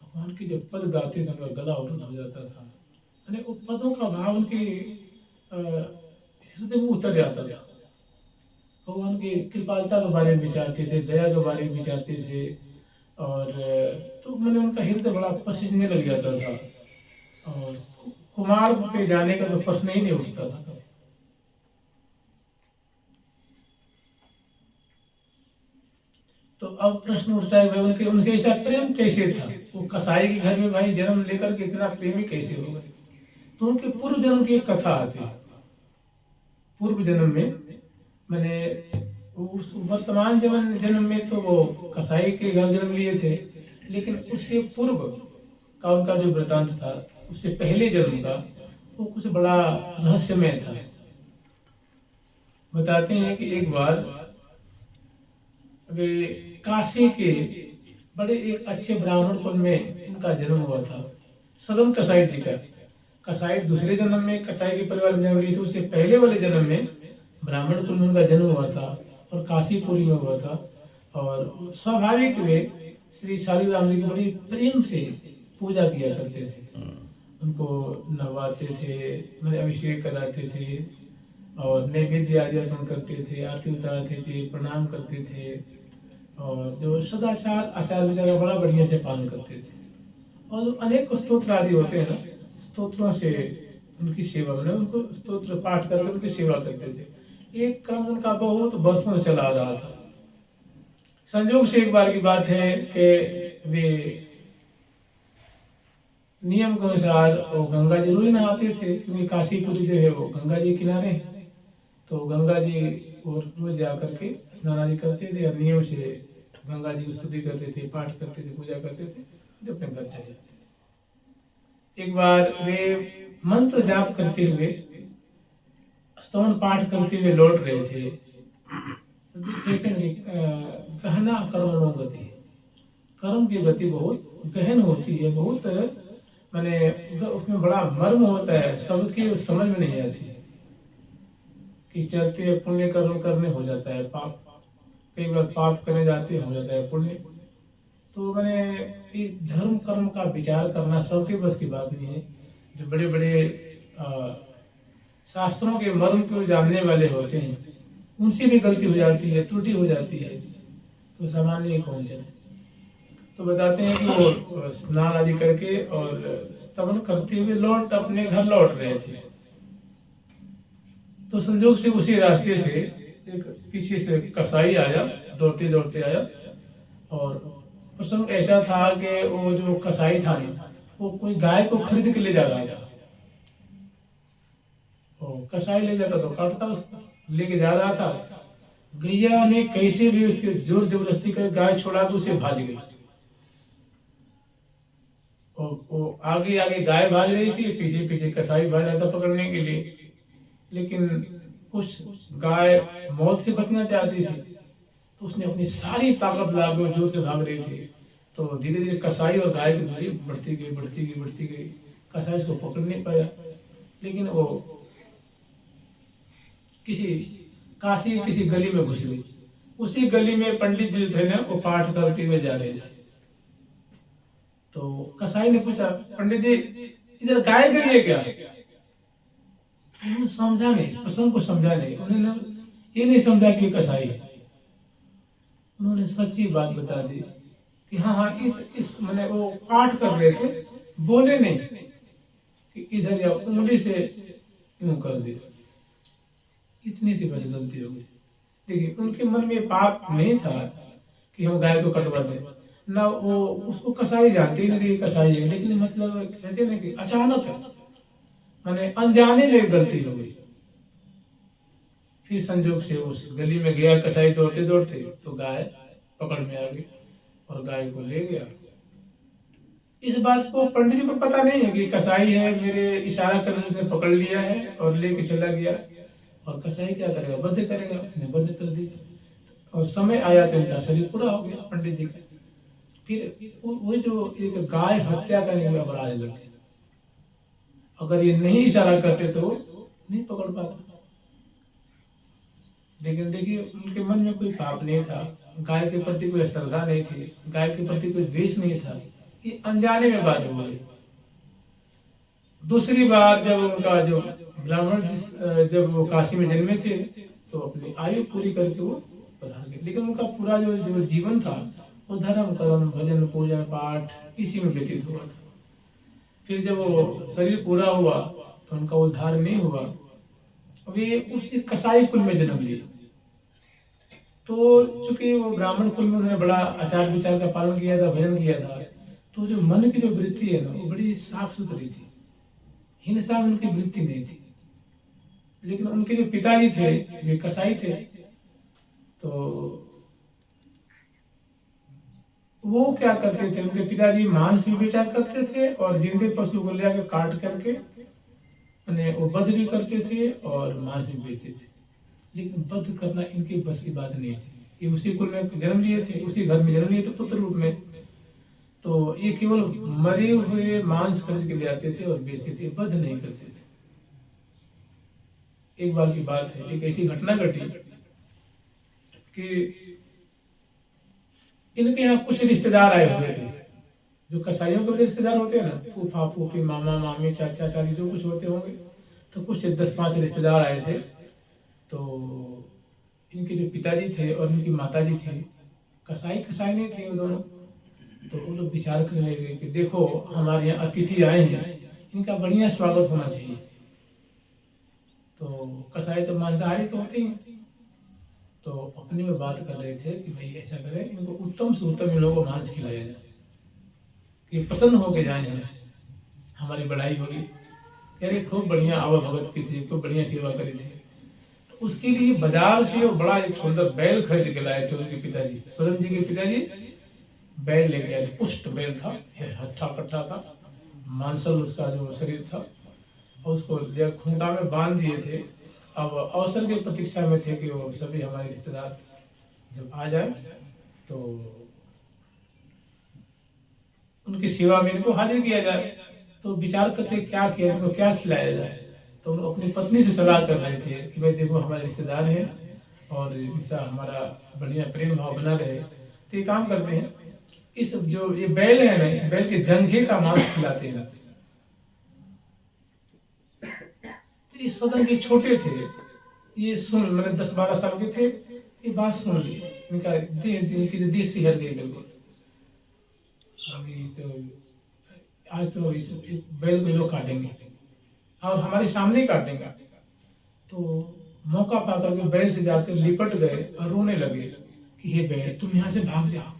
भगवान के जब पद गाते थे उनका गला अवरुद्ध हो जाता था, यानी उन पदों का भाव उनके हृदय में उतर जाता था। भगवान की कृपालता के बारे में विचारते थे, दया के बारे में विचारते थे, और तो मैंने उनका हृदय बड़ा पसीजने लग जाता था। और कुमार पे जाने का तो प्रश्न ही नहीं उठता था। तो अब प्रश्न उठता है भाई उनके उनसे ऐसा प्रेम कैसे था? वो कसाई के घर में भाई जन्म लेकर के इतना प्रेमी कैसे हो गए? तो उनके पूर्व जन्म की एक कथा आती है। पूर्व जन्म में मैंने उस वर्तमान जन्म में तो वो कसाई के घर जन्म लिए थे, लेकिन उससे पूर्व का उनका जो वृतांत था, उससे पहले जन्म का, वो कुछ बड़ा रहस्यमय था। बताते हैं कि एक बार वे काशी के बड़े एक अच्छे ब्राह्मण कुल में उनका जन्म हुआ था, सदन कसाई जी का। कसाई दूसरे जन्म में कसाई के परिवार में जन्म लिए थे, उससे पहले वाले जन्म में ब्राह्मण कुल में उनका जन्म हुआ था और काशीपुरी में हुआ था। और स्वाभाविक वे श्री शालीग्राम जी की बड़ी प्रेम से पूजा किया करते थे, उनको नहवाते थे, मैंने अभिषेक कराते थे, और नैवेद्य आदि अर्पण करते थे, आरती उतारते थे, प्रणाम करते थे, और जो सदाचार आचार विचार का बड़ा बढ़िया से पालन करते थे। और जो अनेक स्तोत्र आदि होते हैं ना, स्तोत्रों से उनकी सेवा में उनको स्तोत्र पाठ करके उनकी सेवा करते थे। एक क्रम उनका बहुत वर्षों से चला आ रहा था। संयोग से एक बार की बात है कि वे नियम के अनुसार वो गंगा जी रोज नहाते थे, क्योंकि काशीपुरी जो है वो गंगा जी किनारे है। तो गंगा जी और रोज जा करके स्नान आदि करते थे और नियम से गंगा जी की स्तुति करते थे, पाठ करते थे, पूजा करते थे, फिर अपने घर चले जाते थे। एक बार वे मंत्र जाप करते हुए, स्तवन पाठ करते हुए लौट रहे थे। तो कहते हैं गहना कर्मणो गति, कर्म की गति बहुत गहन होती है, बहुत माने उसमें बड़ा मर्म होता है, सबकी समझ में नहीं आती है कि चलते पुण्य कर्म करने हो जाता है पाप, कई बार पाप करने जाते हो जाता है पुण्य। तो मैंने धर्म कर्म का विचार करना सबके बस की बात नहीं है। जो बड़े बड़े शास्त्रों के मर्म को जानने वाले होते हैं उनसे भी गलती हो जाती है, त्रुटि हो जाती है, तो सामान्य कौन चले। तो बताते हैं कि वो स्नान आदि करके और स्तवन करते हुए अपने घर लौट रहे थे। तो संजोग से उसी रास्ते से एक पीछे से कसाई आया, दौड़ते दौड़ते आया, और प्रसंग ऐसा था कि वो जो कसाई था ना, वो कोई गाय को खरीद के ले जा रहा था। कसाई ले जाता तो काटता, उसको लेके जा रहा था। गैया ने कैसे भी उसके जोर जबरदस्ती कर गाय छोड़ा के उसे भाज गई। और वो आगे आगे गाय भाग रही थी, पीछे पीछे कसाई भाग रहा था पकड़ने के लिए। लेकिन कुछ गाय मौत से बचना चाहती थी, तो उसने अपनी सारी ताकत लगा जोर से भाग रही थी। तो धीरे धीरे कसाई और गाय की दूरी बढ़ती गई, बढ़ती गई, बढ़ती गई। कसाई उसको पकड़ नहीं पाया, लेकिन वो काशी किसी गली में घुस गई। उसी गली में पंडित जी थे ना, वो पाठ करते हुए जा रहे थे। तो कसाई ने पूछा, पंडित जी इधर गाय गई है क्या? उन्होंने समझा नहीं, प्रसंग को समझा नहीं। उन्होंने ये नहीं समझा कि कसाई है। उन्होंने सच्ची बात बता दी कि हाँ हाँ इस मैंने वो पाठ कर रहे थे, बोले नहीं कि इधर या उंगली से यूं कर दिया। इतनी सी बस गलती हो गई। देखिए उनके मन में पाप नहीं था कि हम गाय को कटवा दें ना, वो उसको कसाई जानते ही नहीं कसाई है, लेकिन मतलब कहते ना कि अचानक है, मैंने अनजाने में गलती हो गई। फिर संजोग से उस गली में गया कसाई दौड़ते दौड़ते, तो गाय पकड़ में आ गई और गाय को ले गया। इस बात को पंडित जी को पता नहीं है कि कसाई है, मेरे इशारा करने से उसने पकड़ लिया है और लेके चला गया। और कसाई क्या करेगा, वध करेगा, उसने वध कर दिया और समय आया तो इनका शरीर पूरा हो गया पंडित जी का। फिर वही जो एक गाय हत्या करने में अपराध लग गया। अगर ये नहीं इशारा करते तो नहीं पकड़ पाता। लेकिन देखिए उनके मन में कोई पाप नहीं था, गाय के प्रति कोई श्रद्धा नहीं थी, गाय के प्रति कोई द्वेष नहीं था। ये अनजाने में बात हो गई। दूसरी बार जब उनका जो ब्राह्मण जब वो काशी में जन्मे थे तो अपनी आयु पूरी करके वो पधार गए। लेकिन उनका पूरा जो जीवन था वो धर्म कर्म भजन पूजन पाठ इसी में व्यतीत हुआ था। फिर जब वो शरीर पूरा हुआ तो उनका उद्धार नहीं हुआ। अब ये उसी कसाई कुल में जन्म लिए। तो चूंकि वो ब्राह्मण कुल में उन्होंने बड़ा आचार विचार का पालन किया था, भजन किया था, तो जो मन की जो वृत्ति है ना वो बड़ी साफ सुथरी थी, हिंसा में उनकी वृत्ति नहीं थी। लेकिन उनके जो पिताजी थे वे कसाई थे, तो वो क्या करते थे, उनके पिताजी मांस भी बेचा करते थे और जिंदे पशु को ले आकर काट करके मैंने वो वध भी करते थे और मांस भी बेचते थे। लेकिन वध करना इनकी बस की बात नहीं थी। ये उसी कुल में जन्म लिए थे, उसी घर में जन्म लिए थे पुत्र रूप में, तो ये केवल मरे हुए मांस खरीद के ले आते थे और बेचते थे, वध नहीं करते थे। एक बार की बात है, एक ऐसी घटना घटी कि इनके यहाँ कुछ रिश्तेदार आए हुए थे, जो कसाईयों के रिश्तेदार होते हैं ना, फूफा फूफी मामा मामी चाचा चाची जो कुछ होते होंगे, तो कुछ 10-5 रिश्तेदार आए थे। तो इनके जो पिताजी थे और इनकी माताजी थी, कसाई नहीं थे वो दोनों। तो वो लोग विचार करने लगे कि देखो हमारे यहाँ अतिथि आए हैं, इनका बढ़िया स्वागत होना चाहिए। तो कसाई तो मांसाहारी तो होते ही, तो अपने में बात कर रहे थे कि भाई ऐसा करें, इनको उत्तम से उत्तम इन लोगों को मांस खिलाया जाए कि प्रसन्न होके जाए, यहाँ से हमारी बढ़ाई होगी। कह रहे खूब बढ़िया आवा भगत की थी, खूब बढ़िया सेवा करी थी। तो उसके लिए बाजार से वो बड़ा एक सुंदर बैल खरीद के लाए थे उनके पिताजी, स्वरण जी के पिताजी बैल लेके आए थे। पुष्ट बैल था, हट्ठा कट्ठा था, मांसल उसका जो शरीर था, और उसको खूंटा में बांध दिए थे। अब अवसर की प्रतीक्षा में थे कि वो सभी हमारे रिश्तेदार जब आ जाए तो उनकी सेवा में इनको हाजिर किया जाए। तो विचार करते क्या किया, इनको क्या खिलाया जाए। तो उनको अपनी पत्नी से सलाह कर रहे थे कि भाई देखो हमारे रिश्तेदार हैं और इसका हमारा बढ़िया प्रेम भाव बना रहे, तो ये काम करते हैं, इस जो ये बैल है ना, इस बैल के जंघे का मांस खिलाते हैं। तो ये सदन के छोटे थे, ये सुन, मैंने 10-12 साल के थे, ये बात सुन ली। इनकी जो देह सिहर गई बिल्कुल। अभी तो आज तो इस बैल को लोग काटेंगे और हमारे सामने ही काटेंगे। तो मौका पाकर के बैल से जाकर लिपट गए और रोने लगे कि हे बैल तुम यहाँ से भाग जाओ,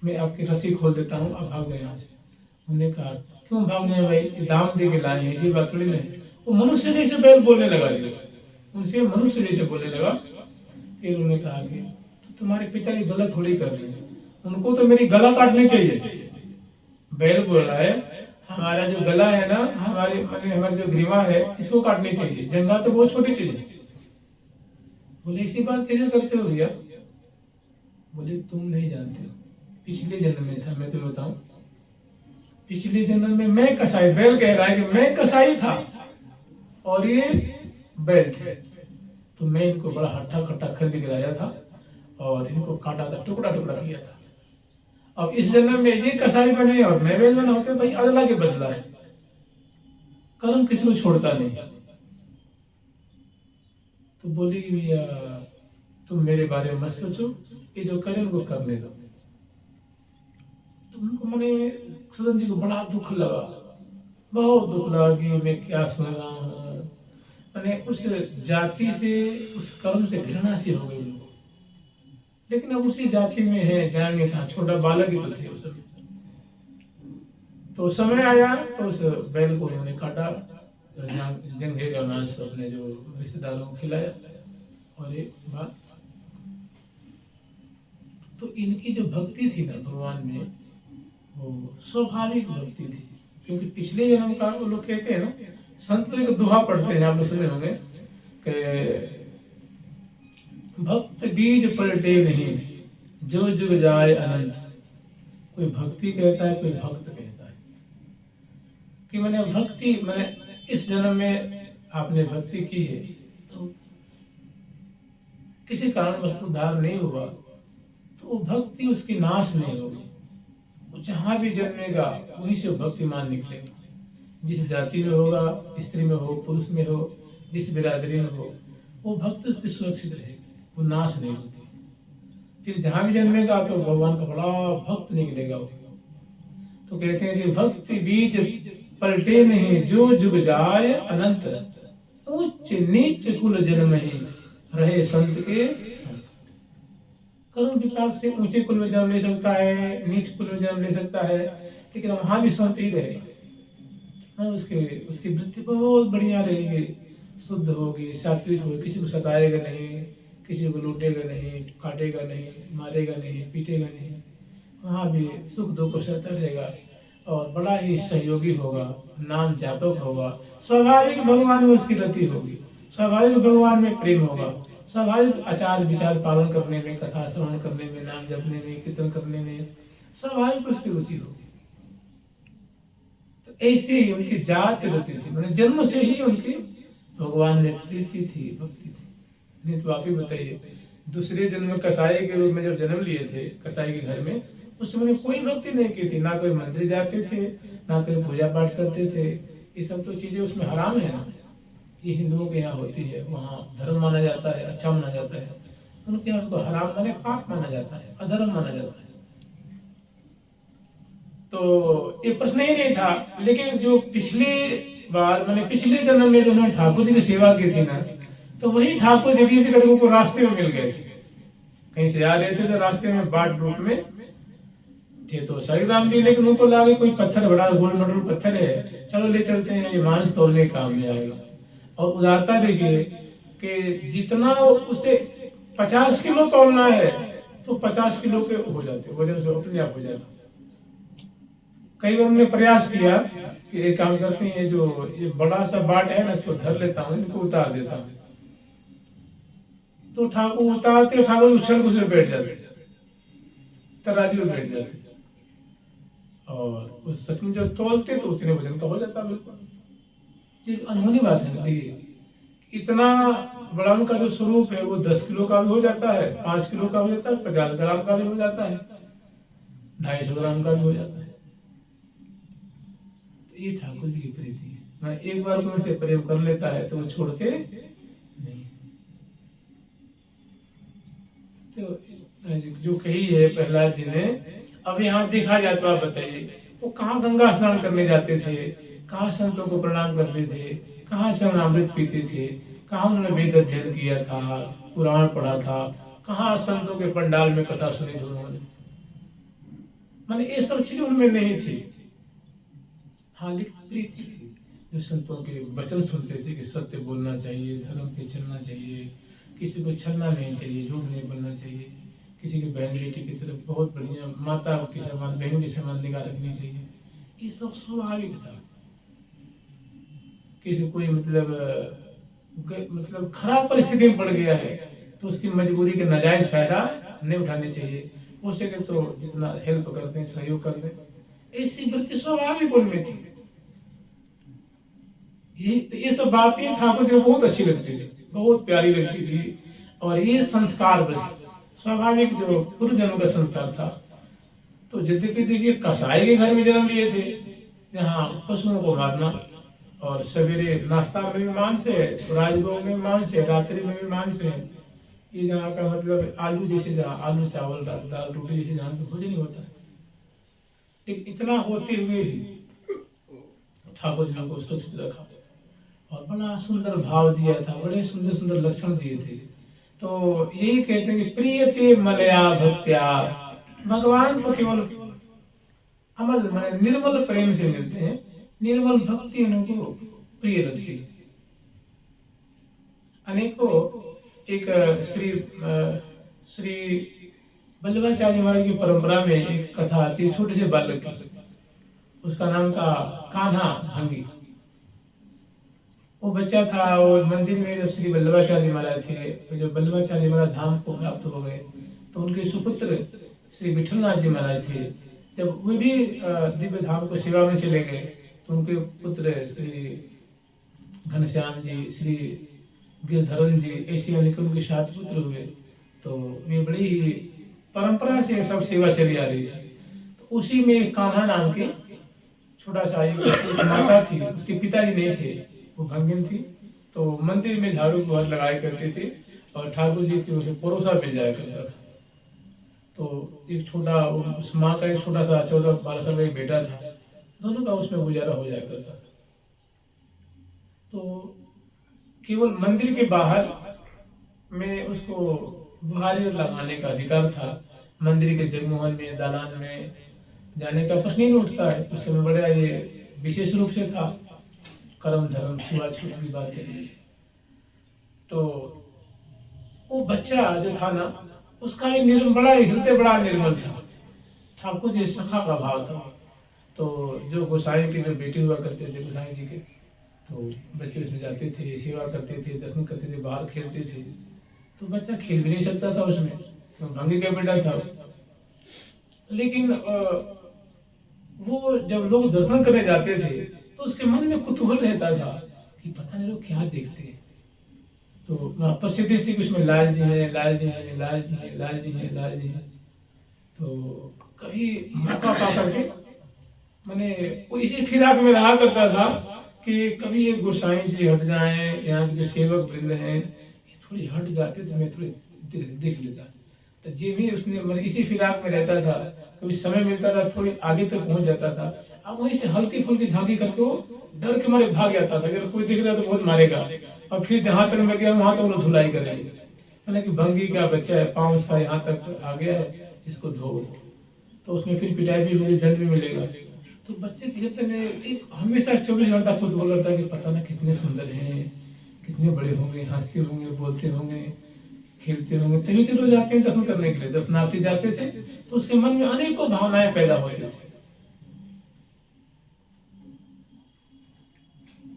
मैं आपकी रस्सी खोल देता हूँ, आप भाग जाए यहाँ से। उन्होंने कहा क्यों भाग जाए भाई, दाम दे के लाए हैं, ऐसी बात थोड़ी नहीं। वो मनुष्य जैसे बैल बोलने लगा, उनसे मनुष्य जैसे बोलने लगा। फिर उन्होंने कहा कि तुम्हारे पिताजी गलत थोड़ी कर रहे हैं, उनको तो मेरी गला काटनी चाहिए। बैल बोल रहा है हमारा जो गला है ना, हमारी जो ग्रीवा है इसको काटनी चाहिए, जंगा तो बहुत छोटी चीज है। बोले ऐसी बात कैसे करते हो भैया। बोले तुम नहीं जानते, पिछले जन्म में था, मैं तुम्हें बताऊं, पिछले जन्म में मैं कसाई, बैल कह रहा है कि मैं कसाई था और ये बैल थे। तो मैं इनको बड़ा हट्ठा कट्टा खरीद के लाया था और इनको काटा था, टुकड़ा टुकड़ा किया था। अब इस जन्म में ये कसाई बने और मैं बैल बना, होते भाई अदला के बदला है, कर्म किसी को छोड़ता नहीं। तो बोली भैया तुम मेरे बारे में मत सोचो, ये जो करे उनको करने दो। तो उनको मैंने सदन जी को बड़ा दुख लगा, बहुत दुख लगा कि मैं क्या सुन रहा हूँ। मैंने उस जाति से, उस कर्म से घृणा से हो गई उनको। लेकिन अब उसी जाति में है, जाएंगे कहाँ, छोटा बालक ही तो थे उस समय। तो समय आया तो उस बैल को उन्होंने काटा, जंघे का मांस अपने जो रिश्तेदारों को खिलाया। और एक बात, तो इनकी जो भक्ति थी ना भगवान में, वो स्वाभाविक भक्ति थी। क्योंकि पिछले जन्म का वो लोग कहते हैं ना, संत लोग एक दोहा पढ़ते हैं, आप लोग सुने होंगे कि भक्त बीज पलटे नहीं, जो जुग जाए अनंत। कोई भक्ति कहता है, कोई भक्त कहता है कि मैंने भक्ति, मैंने इस जन्म में आपने भक्ति की है तो किसी कारण उद्धार नहीं हुआ, तो वो भक्ति उसकी नाश नहीं होगी। वो जहाँ भी जन्मेगा वहीं से भक्तिमान निकलेगा। जिस जाति में होगा, स्त्री में हो, पुरुष में हो, जिस बिरादरी में हो, वो भक्त उसकी सुरक्षित रहेगी, वो नाश नहीं होती। फिर जहाँ भी जन्मेगा तो भगवान का बड़ा भक्त निकलेगा वो। तो कहते हैं कि भक्ति बीज पलटे नहीं, जो जुग जाए अनंत। उच्च नीच कुल जन्म ही, रहे संत के संत। कर्म विपाक से ऊंचे कुल में जन्म ले सकता है, नीच कुल में जन्म ले सकता है, लेकिन वहां भी संत ही रहेगा। हाँ, उसकी वृत्ति बहुत बढ़िया रहेगी, शुद्ध होगी, सात्विक होगी, किसी को सताएगा नहीं, किसी को लूटेगा नहीं, काटेगा नहीं, मारेगा नहीं, पीटेगा नहीं। वहाँ भी सुख दुख को सहता रहेगा और बड़ा ही सहयोगी होगा, नाम जापक होगा। स्वाभाविक भगवान में उसकी रति होगी, स्वाभाविक भगवान में प्रेम होगा, स्वाभाविक आचार विचार पालन करने में, कथा श्रवण करने में, नाम जपने में, कीर्तन करने में स्वाभाविक उसकी रुचि होगी। तो ऐसे ही उनकी जात की रति थी, मैंने जन्म से ही उनकी भगवान में प्रीति थी, भक्ति थी। नहीं तो आप ही बताइए, दूसरे जन्म में कसाई के रूप में जब जन्म लिए थे कसाई के घर में, उस समय कोई भक्ति नहीं की थी, ना कोई मंदिर जाते थे, ना कोई पूजा पाठ करते थे। ये सब तो चीजें उसमें हराम है ना। ये हिंदुओं के यहाँ होती है, वहाँ धर्म माना जाता है, अच्छा माना जाता है। उनके यहाँ उसको हराम माने पाप माना जाता है, अधर्म माना जाता है। तो ये प्रश्न ही नहीं था। लेकिन जो पिछले बार, मैंने पिछले जन्म में जो उन्होंने ठाकुर जी की सेवा की थी ना, तो वही ठाकुर जगदीश जी करके उनको रास्ते में मिल गए थे। कहीं से आ रहे थे तो रास्ते में बाट रूप में थे, तो साई राम जी लेकिन उनको लागे कोई पत्थर, बड़ा गोल मटोल पत्थर है, चलो ले चलते हैं, ये मांस तोड़ने काम में आएगा। और उदारता देखिए कि जितना उसे 50 किलो तोड़ना है तो 50 किलो के हो जाते, वजन से अपने आप हो जाता। कई बार हमने प्रयास किया कि एक काम करते हैं, जो ये बड़ा सा बाट है ना, इसको धर लेता हूँ, इनको उतार देता हूँ। तो ठाकुर उतारते, ठाकुर उछल कुछ बैठ जाते, तराजू में बैठ जाते, और उस सच में जब तोलते तो उतने वजन का हो जाता। बिल्कुल ये अनहोनी बात है। देखिए इतना बड़ा उनका जो स्वरूप है, वो 10 किलो का भी हो जाता है, 5 किलो का हो जाता है, 50 ग्राम का भी हो जाता है, 250 ग्राम का भी हो जाता है। तो ये ठाकुर जी की प्रीति है। मैं एक बार को उनसे प्रेम कर लेता है तो वो छोड़ते नहीं। तो जो कही है प्रहलाद जी ने, अब यहाँ देखा जाए तो आप बताइए, वो कहाँ गंगा स्नान करने जाते थे, कहाँ संतों को प्रणाम करते थे, कहाँ चरणामृत पीते थे, कहाँ उन्होंने वेद अध्ययन किया था, पुराण पढ़ा था, कहाँ संतों के पंडाल में कथा सुनी थी उन्होंने। माने ये सब चीजें उनमें नहीं थी। हाँ, लेकिन प्रीति थी, जो संतों के वचन सुनते थे कि सत्य बोलना चाहिए, धर्म पे चलना चाहिए, किसी को छलना नहीं चाहिए, झूठ नहीं बोलना चाहिए, किसी की बहन बेटी की तरफ बहुत बढ़िया माता की समान, बहन की समान निगाह रखनी चाहिए। ये सब स्वाभाविक था। किसी कोई मतलब खराब परिस्थिति में पड़ गया है तो उसकी मजबूरी के नाजायज फायदा नहीं उठाने चाहिए। हो सके तो जितना हेल्प करते हैं, सहयोग करते हैं। ऐसी वृत्ति स्वाभाविक उनमें थी। ये सब बातें ठाकुर जी को बहुत अच्छी लगती थी, बहुत प्यारी लगती थी। और ये संस्कार बस स्वाभाविक जो पूर्व जन्म का संस्कार था। तो यद्यपि देखिए कसाई के घर में जन्म लिए थे, जहाँ पशुओं को मारना, और सवेरे नाश्ता में भी मांस है, राजभोग में मांस है, रात्रि में भी मांस है। ये जहाँ का मतलब आलू जैसे, जहाँ आलू चावल दाल रोटी जैसे जहाँ पे भोजन होता है। लेकिन इतना होते हुए भी ठाकुर जी ने को सुरक्षित रखा और बड़ा सुंदर भाव दिया था, बड़े सुंदर सुंदर लक्षण दिए थे। तो यही कहते हैं कि प्रियते मलया भक्त्या, भगवान को केवल अमल निर्मल प्रेम से मिलते हैं। निर्मल भक्ति उनको प्रिय लगती। अनेकों एक श्री वल्लभाचार्य महाराज की परंपरा में एक कथा आती है छोटे से बालक की। उसका नाम था कान्हा भंगी। वो बच्चा था, और मंदिर में जब श्री वल्लभाचार्य महाराज थे, तो जब वल्लभाचार्य महाराज धाम को प्राप्त हो गए तो उनके सुपुत्र श्री विठलनाथ जी महाराज थे। जब वे भी दिव्य धाम को सेवा में चले गए तो उनके पुत्र श्री घनश्याम जी, श्री गिरधरन जी, ऐसे अनेक उनके 7 पुत्र हुए। तो ये बड़ी ही परंपरा से सब सेवा चली आ रही थी। तो उसी में कान्हा नाम के छोटा सा एक माता थी, उसके पिताजी नहीं थे, वो भंगिन थी। तो मंदिर में झाड़ू बहुत लगाया करते थे और ठाकुर जी की उसे परोसा मिल जाया करता था। तो एक छोटा, उस माँ का एक छोटा सा 14-12 साल का एक बेटा था, दोनों का उसमें गुजारा हो जाया करता था। तो केवल मंदिर के बाहर में उसको बुहारी लगाने का अधिकार था। मंदिर के जगमोहन में, दालान में जाने का प्रश्न ही नहीं उठता है। उस समय बड़ा ये विशेष रूप से था, कर्म धर्म छुआछूत की बातें। तो वो बच्चा जो था ना, उसका बड़ा हृदय बड़ा निर्मल था। ठाकुर जी सखा का भाव था। तो जो गोसाई के जो बेटे हुआ करते थे गोसाई जी के, तो बच्चे उसमें जाते थे, सेवा करते थे, दर्शन करते थे, बाहर खेलते थे। तो बच्चा खेल भी नहीं सकता था उसमें, तो भंगी का बेटा था। लेकिन वो जब लोग दर्शन करने जाते थे तो उसके मन में कुतूहल रहता था कि पता नहीं लोग क्या देखते हैं। तो वहाँ प्रसिद्धि थी कि उसमें लाल जी है, लाल जी है, लाल जी है, लाल जी है, लाल जी है। तो कभी मौका पा करके मैंने वो इसी फिराक में रहा करता था कि कभी ये गोसाई जी हट जाए, यहाँ के जो सेवक वृंद हैं ये थोड़ी हट जाते तो मैं थोड़ी देख लेता। तो जे भी उसने मतलब इसी फिराक में रहता था, कभी समय मिलता था थोड़ी आगे तक पहुंच जाता था। अब वहीं से हल्की फुल्की झांकी करके वो डर के मारे भाग जाता था, अगर कोई दिख रहा तो बहुत मारेगा। और फिर जहाँ तक मैं गया वहां तो लोग धुलाई करेंगे, मैंने कि भंगी का बच्चा है, पाँव उसका यहाँ तक आ गया है, इसको धो। तो उसमें फिर पिटाई भी होगी, दंड भी मिलेगा। तो बच्चे के हृदय में एक हमेशा 24 घंटा खुद बोल रहा था कि पता ना कितने सुंदर हैं, कितने बड़े होंगे, हंसते होंगे, बोलते होंगे, खेलते होंगे। तभी तो रोज आते हैं दर्शन करने के लिए। दर्शनार्थी जाते थे तो उसके मन में अनेकों भावनाएं पैदा होती थी।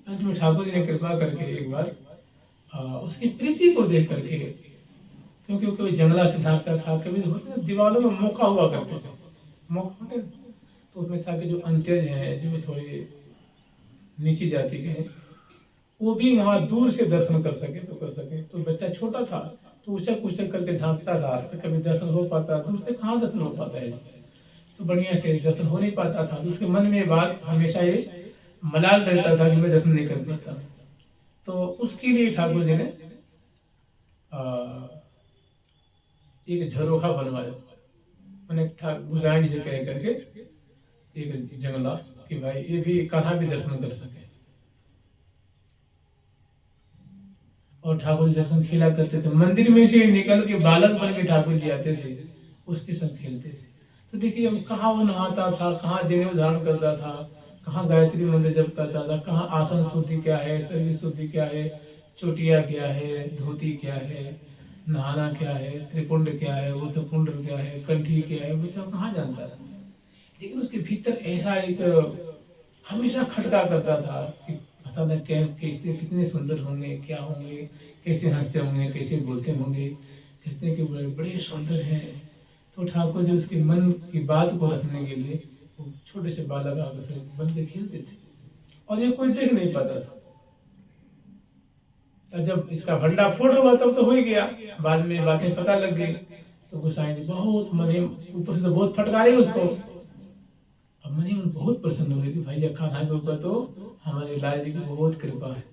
अंत में ठाकुर जी ने कृपा करके एक बार उसकी प्रीति को देख करके, क्योंकि वो कभी जंगला से झांकता था, कभी होते दीवारों में मौका हुआ करते थे, मौका होते, तो उसमें था कि जो अंत्यज है, जो थोड़ी नीची जाति के हैं, वो भी वहां दूर से दर्शन कर सके तो कर सके। तो बच्चा छोटा था तो उचक उचक करके झांकता था, तो कभी दर्शन हो पाता, दूर से कहाँ दर्शन हो पाता है, तो बढ़िया से दर्शन हो नहीं पाता था। तो उसके मन में ये बात हमेशा ये मलाल रहता था कि मैं दर्शन नहीं कर पाता। तो उसके लिए ठाकुर जी ने एक झरोखा बनवाया, मैंने गुसाई जी से कह करके एक जंगला कि भाई ये भी कहाँ भी दर्शन कर सके। और ठाकुर जी दर्शन खेला करते थे, मंदिर में से निकल के बालक बन के ठाकुर जी आते थे, उसके संग खेलते थे। तो देखिए अब कहाँ वो नहाता था, कहाँ जनेऊ धारण करता था, कहाँ गायत्री मंत्र जप करता था, कहाँ आसन शुद्धि क्या है, शरीर शुद्धि क्या है, चोटिया क्या है, धोती क्या है, नहाना क्या है, त्रिपुंड क्या है, उत्तपुंड क्या है, कंठी क्या है, वो तो कहाँ जानता था। लेकिन उसके भीतर ऐसा एक हमेशा खटका करता था कि पता न कैसे कितने सुंदर होंगे, क्या होंगे, कैसे हंसते होंगे, कैसे बोलते होंगे, कितने के बड़े बड़े सुंदर हैं। तो ठाकुर जी उसके मन की बात को रखने के लिए वो छोटे से बालक आकर से बन के खेलते थे और ये कोई देख नहीं पाता था। और जब इसका भंडा फोड़ हुआ तब तो हो ही गया, बाद में बातें पता लग गई। तो गोसाई जी बहुत मने, ऊपर से तो बहुत फटकारे उसको। अब मने बहुत प्रसन्न हो गए कि भाई खाना के ऊपर तो हमारे लाल जी की बहुत कृपा है।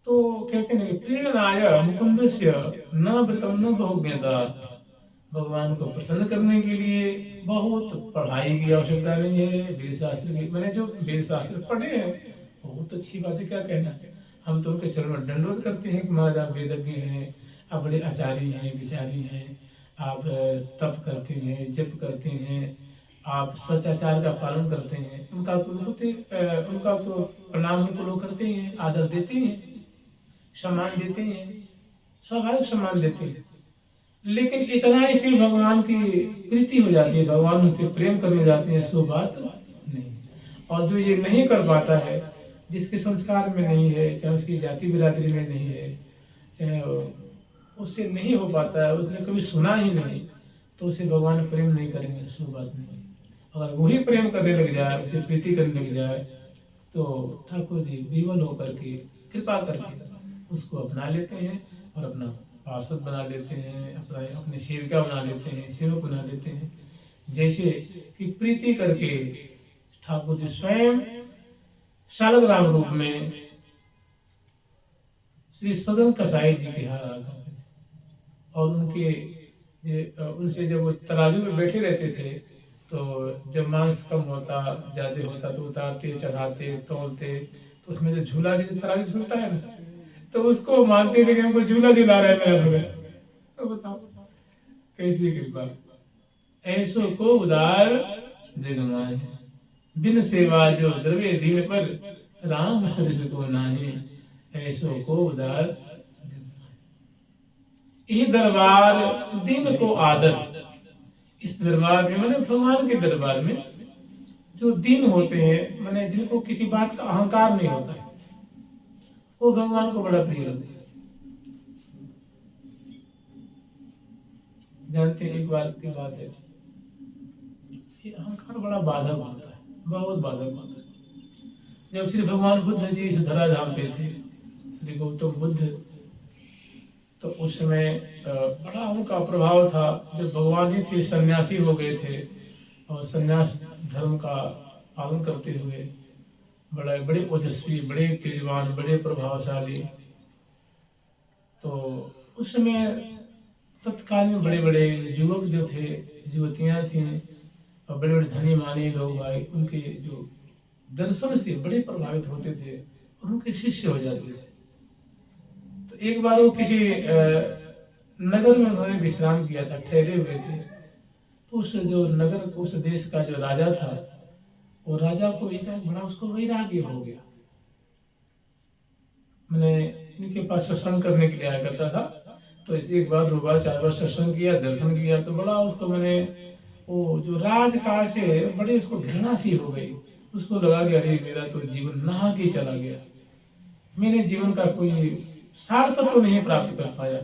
तो कहते हैं प्रेरणाय मुकुंदस्य न व्रतम न बहुज्ञता, भगवान को प्रसन्न करने के लिए बहुत पढ़ाई की आवश्यकता नहीं है। वेद शास्त्र की, मैंने जो वेद शास्त्र पढ़े हैं बहुत अच्छी बात है, क्या कहना। हम तो उनके चरण में दंडवत करते हैं कि महाराज आप वेदज्ञ हैं, आप बड़े आचार्य हैं, विचारी हैं, आप तप करते हैं, जप करते हैं, आप सदाचार का पालन करते हैं, उनका तो प्रणाम उनको लोग करते ही हैं, आदर देते हैं, सम्मान देते हैं, स्वाभाविक सम्मान देते हैं। लेकिन इतना ही से भगवान की प्रीति हो जाती है, भगवान उनसे प्रेम करने जाते हैं, सो बात नहीं। और जो ये नहीं कर पाता है, जिसके संस्कार में नहीं है, चाहे उसकी जाति बिरादरी में नहीं है, चाहे उससे नहीं हो पाता है, उसने कभी सुना ही नहीं, तो उसे भगवान प्रेम नहीं करेंगे, सो बात नहीं। अगर वही प्रेम करने लग जाए, उसे प्रीति करने लग जाए, तो ठाकुर जी विवल होकर के कृपा करके उसको अपना लेते हैं और अपना पार्षद बना लेते हैं, अपने सेविका बना लेते हैं, सेवक बना लेते हैं। जैसे कि प्रीति करके ठाकुर जी स्वयं शालग्राम रूप में श्री सदन कसाई जी के यहाँ आकर और उनसे जब वो तराजू में बैठे रहते थे, तो जब मांस कम होता ज्यादा होता तो उतारते, चढ़ाते, तौलते, तो उसमें जो झूला तराजू झूलता है ना, तो उसको मानते थे कि हमको झूला झूला रहा है मेरा भगवान। तो बताओ कैसी कृपा। ऐसो को उदार जगमाए, बिन सेवा जो द्रव्य दीन पर, राम सरिस को नाहे। ऐसो को उदार जगमाए। ये दरबार दिन को आदर, इस दरबार में मैंने भगवान के दरबार में जो दीन होते हैं, मैंने जिनको किसी बात का अहंकार नहीं होता है, वो भगवान को बड़ा प्रिय लगता है। जानते हैं, एक बात की बात है, ये अहंकार बड़ा बाधक होता है, बहुत बाधक होता है। जब श्री भगवान बुद्ध जी इस धराधाम पे थे, श्री गौतम बुद्ध, तो उस समय बड़ा उनका प्रभाव था। जब भगवान ही थे, सन्यासी हो गए थे और सन्यास धर्म का पालन करते हुए बड़े ओजस्वी, बड़े तेजवान, बड़े प्रभावशाली। तो उस समय तत्काल में बड़े बड़े युवक जो थे, युवतियां थीं और बड़े बड़े धनी मानी लोग आए, उनके जो दर्शन से बड़े प्रभावित होते थे और उनके शिष्य हो जाते थे। तो एक बार वो किसी नगर में उन्होंने विश्राम किया था, ठहरे हुए थे। तो उस जो नगर, उस देश का जो राजा था, वो राजा को एक बड़ा उसको वैराग्य हो गया। मैंने इनके पास सत्संग करने के लिए आया करता था, तो एक बार, दो बार, चार बार सत्संग किया, दर्शन किया, तो बड़ा उसको मैंने वो जो राजकाज से बड़ी उसको घृणा सी हो गई। उसको लगा कि अरे मेरा तो जीवन नहा के चला गया, मैंने जीवन का कोई सार्थक तो नहीं प्राप्त कर पाया।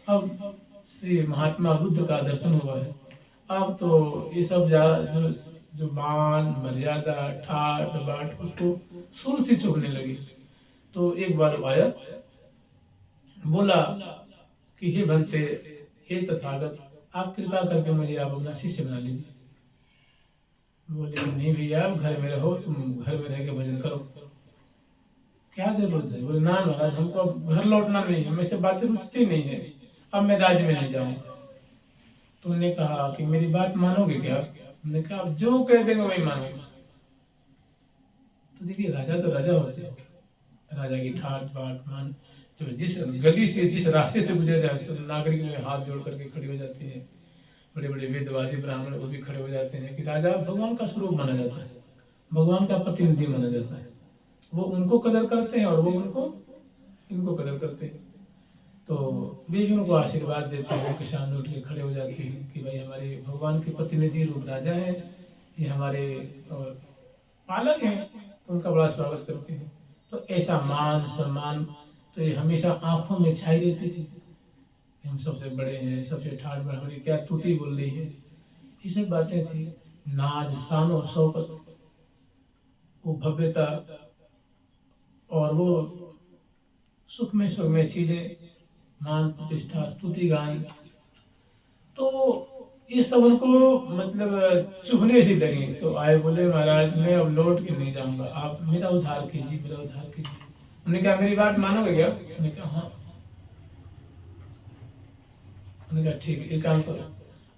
अब श्री महात्मा बुद्ध का दर्शन हुआ है, अब तो ये सब जो जो मान मर्यादा ठाट बाट उसको सुर से चुभने लगी। तो एक बार आया, बोला कि हे भंते, हे तथागत, आप कृपा करके मुझे आप अपना शिष्य बना लीजिए। बोले नहीं भैया, आप घर में रहो, तुम घर में रह के भजन करो, क्या जरूरत है। बोले ना महाराज, हमको अब घर लौटना नहीं है, मेरे से बातें रुचती नहीं है, अब मैं राज्य में नहीं जाऊंगा। तुमने कहा कि मेरी बात मानोगे क्या? हमने कहा आप जो कह देंगे वही मानूंगा। तो देखिए, राजा तो राजा होते हैं, राजा की ठाट बाट मान, जो जिस गली से, जिस रास्ते से गुजर जाए, सब नागरिक में हाथ जोड़ करके खड़े हो जाते हैं। बड़े बड़े वेदवादी ब्राह्मण वो भी खड़े हो जाते हैं कि राजा भगवान का स्वरूप माना जाता है, भगवान का प्रतिनिधि माना जाता है। वो उनको कदर करते हैं और वो इनको कदर करते हैं। तो वे भी उनको आशीर्वाद देते हैं, किसान उठ के खड़े हो जाते हैं कि भाई हमारे भगवान के प्रतिनिधि रूप राजा है, ये हमारे और पालक हैं, तो उनका बड़ा स्वागत करते हैं। तो ऐसा मान सम्मान तो ये हमेशा आंखों में छाई रहती थी। हम सबसे बड़े हैं, सबसे ठाठ बाट, क्या तूती बोल रही है, ये सब बातें थी। नाज, शान और शौकत, वो भव्यता और वो सुख में चीजें, मान प्रतिष्ठा, स्तुति गान, तो ये सब उनको मतलब चुभने से लगी। तो आए, बोले महाराज मैं अब लौट के नहीं जाऊंगा, आप मेरा उद्धार कीजिए, मेरा उद्धार कीजिए। उन्होंने कहा मेरी बात मानोगे क्या? उन्होंने कहा हाँ। उन्होंने कहा ठीक है, एक काम करो,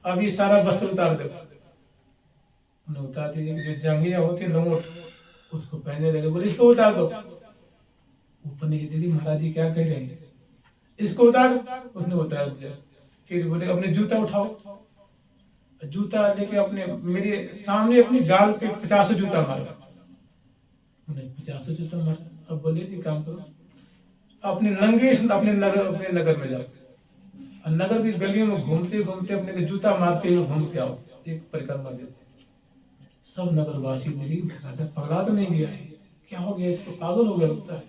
अब ये सारा वस्त्र उतार दो। उन्हें उतार दीजिए, जो जांघिया होती है लंगोट, उसको पहने लगे। बोले इसको उतार दो। ऊपर नीचे देखी, महाराज जी क्या कह रहे हैं, इसको उतार। उसने उतार दिया। फिर बोले अपने जूता उठाओ। जूता लेके अपने मेरे सामने अपने गाल पे 50 जूता मारा, उन्हें 50 जूता मारा। अब बोले एक काम करो, अपने अपने नगर में जाओ और नगर की गलियों में घूमते घूमते अपने को जूता मारते हुए घूम के आओ, एक परिक्रमा देते। सब नगरवासी देखे राजा पगला तो नहीं गया है, क्या हो गया इसको, पागल हो गया लगता है।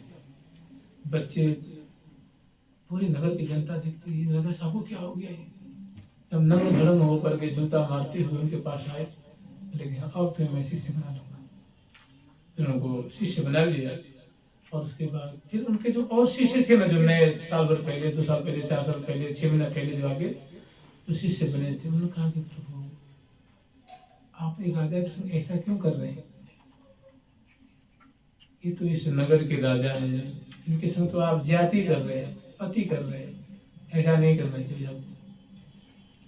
बच्चे, पूरी नगर की जनता देखती है राजा साहब को क्या हो गया है। जब नंग धड़ंग होकर के जूता मारते हुए उनके पास आए, लेकिन अब तो मैं शिष्य बना लूंगा। फिर उनको शिष्य बना लिया और उसके बाद फिर उनके जो और शिष्य थे ना, जो नए साल भर पहले, 2 साल पहले, 4 साल पहले, 6 महीना पहले जो आगे जो शिष्य बने थे, उन्होंने कहा कि प्रभु आप एक राजा के संग ऐसा क्यों कर रहे हैं, ये तो इस नगर के राजा हैं, इनके संग तो आप ज्यादती कर रहे हैं, अति कर रहे हैं, ऐसा नहीं करना चाहिए आपको।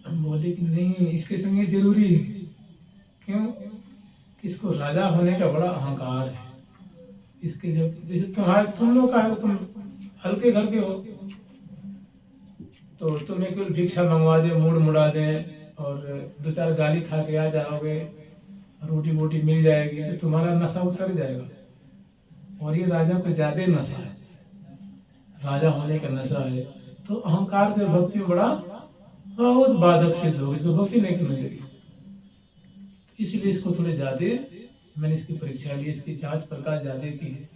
हम बोले कि नहीं, इसके संग ये जरूरी है। क्यों? इसको राजा होने का बड़ा अहंकार है। इसके जब जैसे तुम लोग का है, तुम हल्के घर के हो तो तुम्हें कोई भिक्षा मंगवा दे, मूड मुड़ा दे और 2-4 गाली खा के आ जाओगे, रोटी वोटी मिल जाएगी तो तुम्हारा नशा उतर जाएगा। और ये राजा को ज्यादा नशा है, राजा होने का नशा है। तो अहंकार जो भक्ति में बड़ा बहुत बाधक सिद्ध होगा, इसको भक्ति नहीं करने लगी। इसलिए इसको थोड़े ज्यादा मैंने इसकी परीक्षा ली, इसकी जांच पड़ताल ज्यादा की है।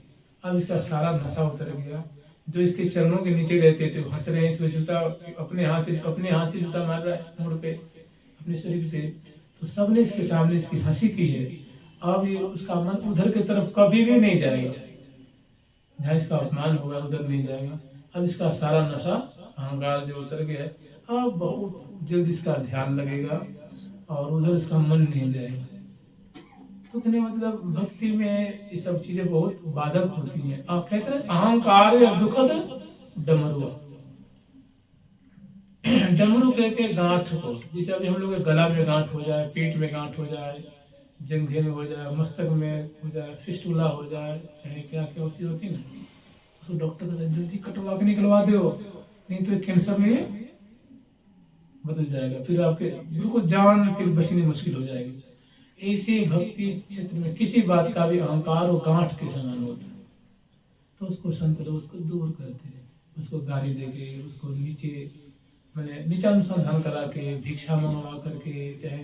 अब इसका सारा नशा उतर गया। जो इसके चरणों के नीचे रहते थे हंस रहे हैं, इसमें जूता अपने हाथ से जूता मार रहा है मुड़ पे अपने शरीर पे, तो सबने इसके सामने इसकी हंसी की है। अब ये उसका मन उधर की तरफ कभी भी नहीं जाएगा, जहाँ इसका अपमान होगा उधर नहीं जाएगा। अब इसका सारा नशा अहंकार जो उतर गया है, अब बहुत जल्द इसका ध्यान लगेगा और उधर इसका मन नहीं जाएगा। तो कहने मतलब भक्ति में ये सब चीजें बहुत बाधक होती हैं। आप कहते हैं अहंकार दुखद डमरू, डमरू कहते हैं गांठ को। जैसे अभी हम लोग के गला में गांठ हो जाए, पेट में गांठ हो जाए, जंघे में हो जाए, मस्तक में हो जाए, फिस्टुला हो जाए, चाहे क्या क्या चीज होती है ना, तो डॉक्टर कहते हैं जल्दी कटवा के निकलवा दो, नहीं तो कैंसर में बदल जाएगा, फिर आपके बिल्कुल जान फिर बचनी मुश्किल हो जाएगी। ऐसे भक्ति क्षेत्र में किसी बात का भी अहंकार और गांठ के समान होता है, तो उसको संत लोग उसको दूर करते हैं, उसको गाली देके, उसको नीचे मैंने नीचा अनुसंधान करा के, भिक्षा मंगवा करके, चाहे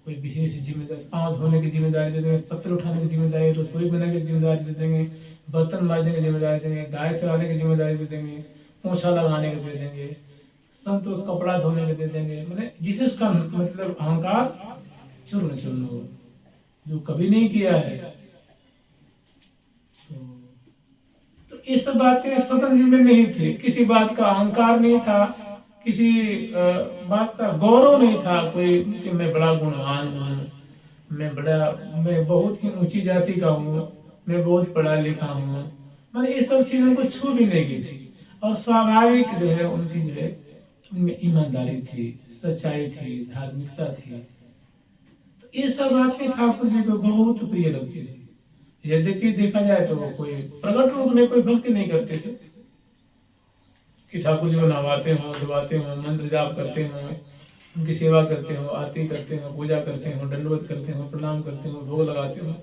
कोई विशेष जिम्मेदारी, पाँव धोने की जिम्मेदारी दे देंगे, पत्थर उठाने की जिम्मेदारी, रसोई बनाने की जिम्मेदारी दे देंगे, बर्तन मांजने की जिम्मेदारी देंगे, गाय चराने की जिम्मेदारी दे देंगे, पोछा लगाने की दे देंगे, संत कपड़ा धोने के दे देंगे। मैंने जिसे उसका मतलब अहंकार चूर्ण चूर्ण हो, जो कभी नहीं किया है। तो ये सब बातें स्वतंत्र जी में नहीं थी, किसी बात का अहंकार नहीं था, किसी बात का गौरव नहीं था कोई कि मैं बड़ा गुणवान हूँ, मैं बहुत ही ऊंची जाति का हूँ, मैं बहुत पढ़ा लिखा हूँ। मैंने ये सब चीजों को छू भी नहीं की थी। और स्वाभाविक जो है उनकी जो है उनमें ईमानदारी थी, सच्चाई थी, धार्मिकता थी। तो ये सब बातें ठाकुर जी को बहुत प्रिय लगती थी। यद्यपि देखा जाए तो वो कोई प्रकट रूप में कोई भक्ति नहीं करते थे कि ठाकुर जी को नहवाते हो, धुआते हो, मंत्र जाप करते हो, उनकी सेवा करते हो, आरती करते हो, पूजा करते हो, दंडवत करते हो, प्रणाम करते हो, भोग लगाते हो।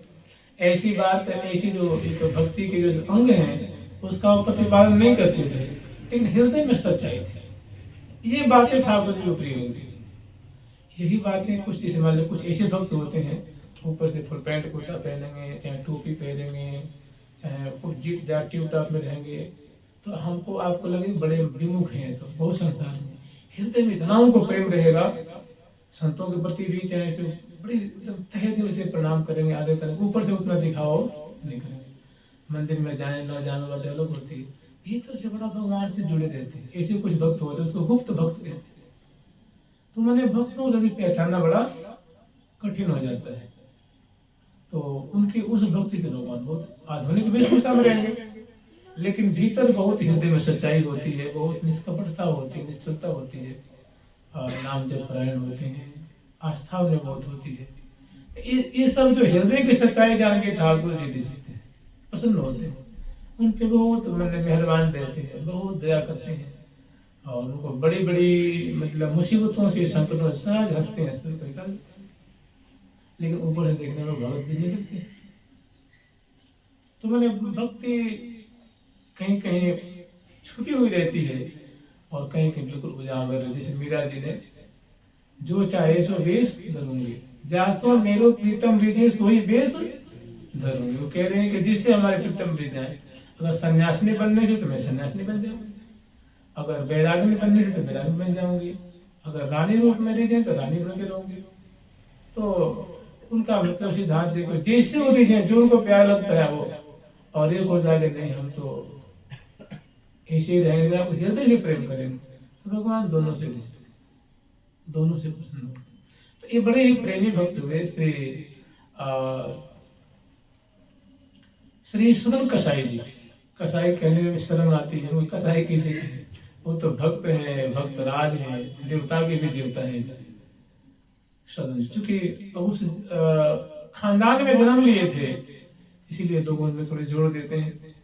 ऐसी बात, ऐसी जो एक भक्ति के जो अंग हैं उसका वो प्रतिपादन नहीं करते थे, लेकिन हृदय में सच्चाई थी। ये बातें ठाकुर जी को प्रिय लगती थी। यही बातें कुछ जैसे मान लो कुछ ऐसे भक्त होते हैं ऊपर से फुल पैंट कुर्ता पहनेंगे, चाहे टोपी पहनेंगे, चाहे कुछ जीट जाट ट्यूब टॉप में रहेंगे, तो हमको आपको लगे बड़े विमुख हैं। तो बहुत संसार में हृदय में इतना उनको प्रेम रहेगा संतों के प्रति भी, चाहे तो बड़ी एकदम तहे दिल से प्रणाम करेंगे, आदर करेंगे, ऊपर से उतना दिखाओ नहीं करेंगे। मंदिर में जाए न जाने वाले अलग होती है, भीतर से बड़ा भगवान से जुड़े रहते हैं। ऐसे कुछ भक्त होते हैं, उसको गुप्त भक्त कहते हैं। तो मैंने भक्तों को यदि पहचानना बड़ा कठिन हो जाता है, तो उनकी उस भक्ति से भगवान बहुत आधुनिक वेशभूषा में रहेंगे, लेकिन भीतर बहुत हृदय में सच्चाई होती है, बहुत निष्कपटता होती है, निश्चलता होती है, और नाम जब परायण होते हैं, आस्था में बहुत होती है। ये सब जो हृदय की सच्चाई जान के ठाकुर जी पसंद होते हैं, उन पे बहुत मैंने मेहरबान रहते हैं, बहुत दया करते हैं, और उनको बड़ी बड़ी मतलब मुसीबतों से, संकटों से सहज हंसते हंसते निकाल देते हैं, लेकिन ऊपर से देखने में भगत भी नहीं लगते। तो मैंने भक्ति कहीं कहीं छुपी हुई रहती है और कहीं कहीं बिल्कुल उजागर है। जैसे मीरा जी ने जो चाहे सो वेश धरूंगी, जासो मेरो प्रीतम रिझे सोई वेश धरूंगी। वो कह रहे हैं कि जिससे हमारे प्रीतम रिझ जाए। अगर सन्यासिनी बनने से तो मैं सन्यासिनी बन जाऊंगी, अगर बैरागिनी बनने से तो बैरागिनी बन जाऊंगी, अगर रानी रूप में रिझे तो रानी बन के रहूंगी। तो उनका मतलब सिद्धांत देखो, जैसे वो रिझे, जो उनको प्यार लगता है वो, और एक हो जाए नहीं हम तो ऐसे ही रहेंगे, आप हृदय से प्रेम करेंगे, तो भगवान दोनों से रिझते, दोनों से प्रसन्न होते। तो ये बड़े ही प्रेमी भक्त हुए श्री सुमन कसाई जी। कसाई कहने में शर्म आती है, वो कसाई किसे किसे, वो तो भक्त हैं, भक्त राज हैं, देवता के भी देवता हैं सदन। चूंकि उस खानदान में जन्म लिए थे, इसीलिए लोग उनमें थोड़े जोड़ देते हैं।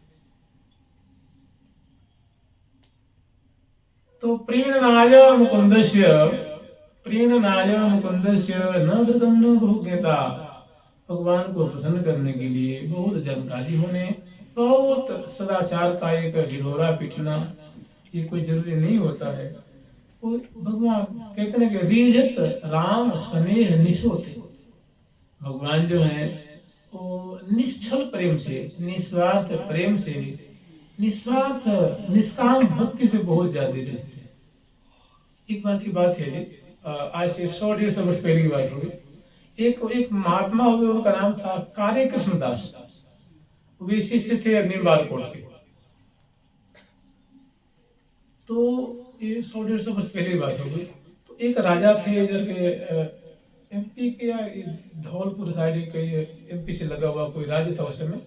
तो प्रीणनाय मुकुंदस्य, प्रीणनाय मुकुंदस्य न धृतम न बहुज्ञता। भगवान को प्रसन्न करने के लिए बहुत जानकारी होने, बहुत सदाचार का एक ढिढोरा पीटना, ये कोई जरूरी नहीं होता है। वो भगवान कहते हैं कि रीझत राम स्नेह निसोते। भगवान जो है वो निश्चल प्रेम से, निस्वार्थ प्रेम से, निस्वार्थ निष्काम भक्ति से बहुत ज्यादा रिझते हैं। एक बार की बात है जी, आज से 100-150 वर्ष पहले की बात होगी। एक महात्मा हुए, उनका नाम था कार्य कृष्णदास। वे शिष्य थे अग्नि बालकोट के। तो ये 100-150 वर्ष पहले की बात होगी। तो एक राजा थे इधर के एमपी के, या धौलपुर साइड के, एमपी से लगा हुआ कोई राज्य था उस समय,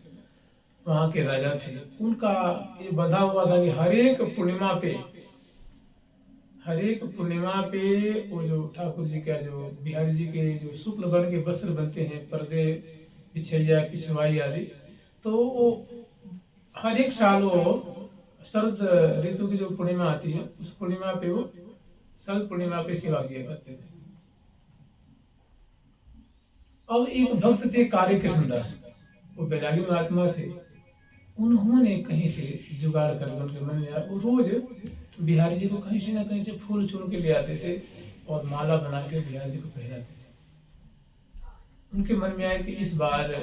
वहाँ के राजा थे। उनका ये बंधा हुआ था कि हर एक पूर्णिमा पे वो जो ठाकुर जी का, जो बिहारी जी के जो शुक्ल वर्ण के वस्त्र बनते हैं, पर्दे, पिछैया, पिछवाई आदि, तो वो हर एक साल वो शरद ऋतु की जो पूर्णिमा आती है, उस पूर्णिमा पे वो शरद पूर्णिमा पे सेवा किया करते थे। अब एक भक्त थे कार्य कृष्णदास, वो बैरागी महात्मा थे। उन्होंने कहीं से जुगाड़ करके उनके मन में आया, वो रोज बिहारी जी को कहीं से ना कहीं से फूल चुन के ले आते थे और माला बना के बिहारी जी को पहनाते थे। उनके मन में आया कि इस बार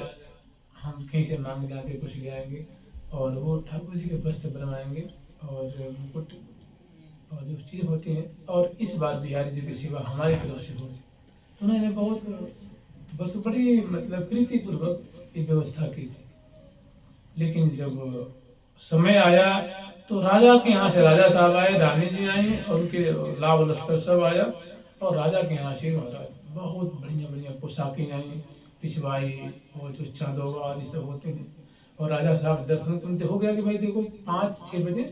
हम कहीं से मांग जाके कुछ ले आएंगे और वो ठाकुर जी के वस्त्र बनवाएंगे और मुकुट और जो चीज़ होती हैं, और इस बार बिहारी जी की सेवा हमारी तरफ से होगी। तो उन्होंने बहुत बस बड़ी मतलब प्रीतिपूर्वक ये व्यवस्था की थी। लेकिन जब समय आया तो राजा के यहाँ से राजा साहब आए, रानी जी आई और उनके लाभ लश्कर सब आया, और राजा के यहाँ से बहुत बढ़िया बढ़िया पोशाकें आई, पिछवाई और जो चांदोवा आदि सब होते हैं। और राजा साहब दर्शन करते हो गया कि भाई देखो 5-6 बजे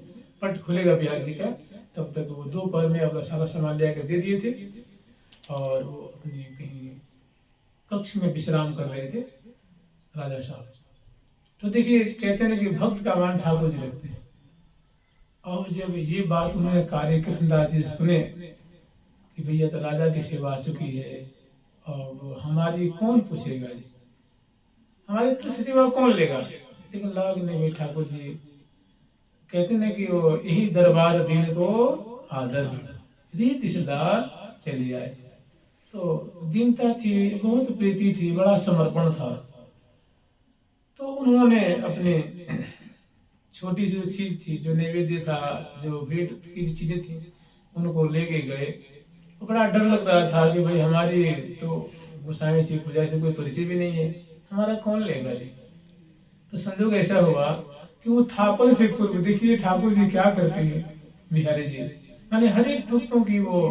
पट खुलेगा बिहार जी का, तब तक वो दोपहर में अपना सारा सामान ले आकर दे दिए थे और वो अपनी कहीं कक्ष में विश्राम कर रहे थे राजा साहब। तो देखिए कहते हैं कि भक्त का मान ठाकुर जी रखते हैं। और जब ये बात उन्होंने कार्य कृष्णदास जी सुने कि भैया तो राजा की सेवा आ चुकी है और हमारी कौन पूछेगा जी, हमारी तुच्छ सेवा कौन लेगा। लेकिन लाग नहीं ठाकुर जी कहते हैं कि वो यही दरबार दिन को आदर रीति सदा चली आए। तो दीनता थी, बहुत प्रीति थी, बड़ा समर्पण था। तो उन्होंने अपने छोटी सी जो चीज थी, जो नैवेद्य था, जो भेंट की चीजें थी, उनको लेके गए। तो बड़ा डर लग रहा था कि भाई हमारी तो गोसाई से पुजारी से कोई परिचय भी नहीं है, हमारा कौन लेगा जी। तो संजोग ऐसा हुआ कि वो थापन से पूर्व, देखिए ठाकुर जी क्या करते हैं बिहारी जी, माने हर एक भक्तों की वो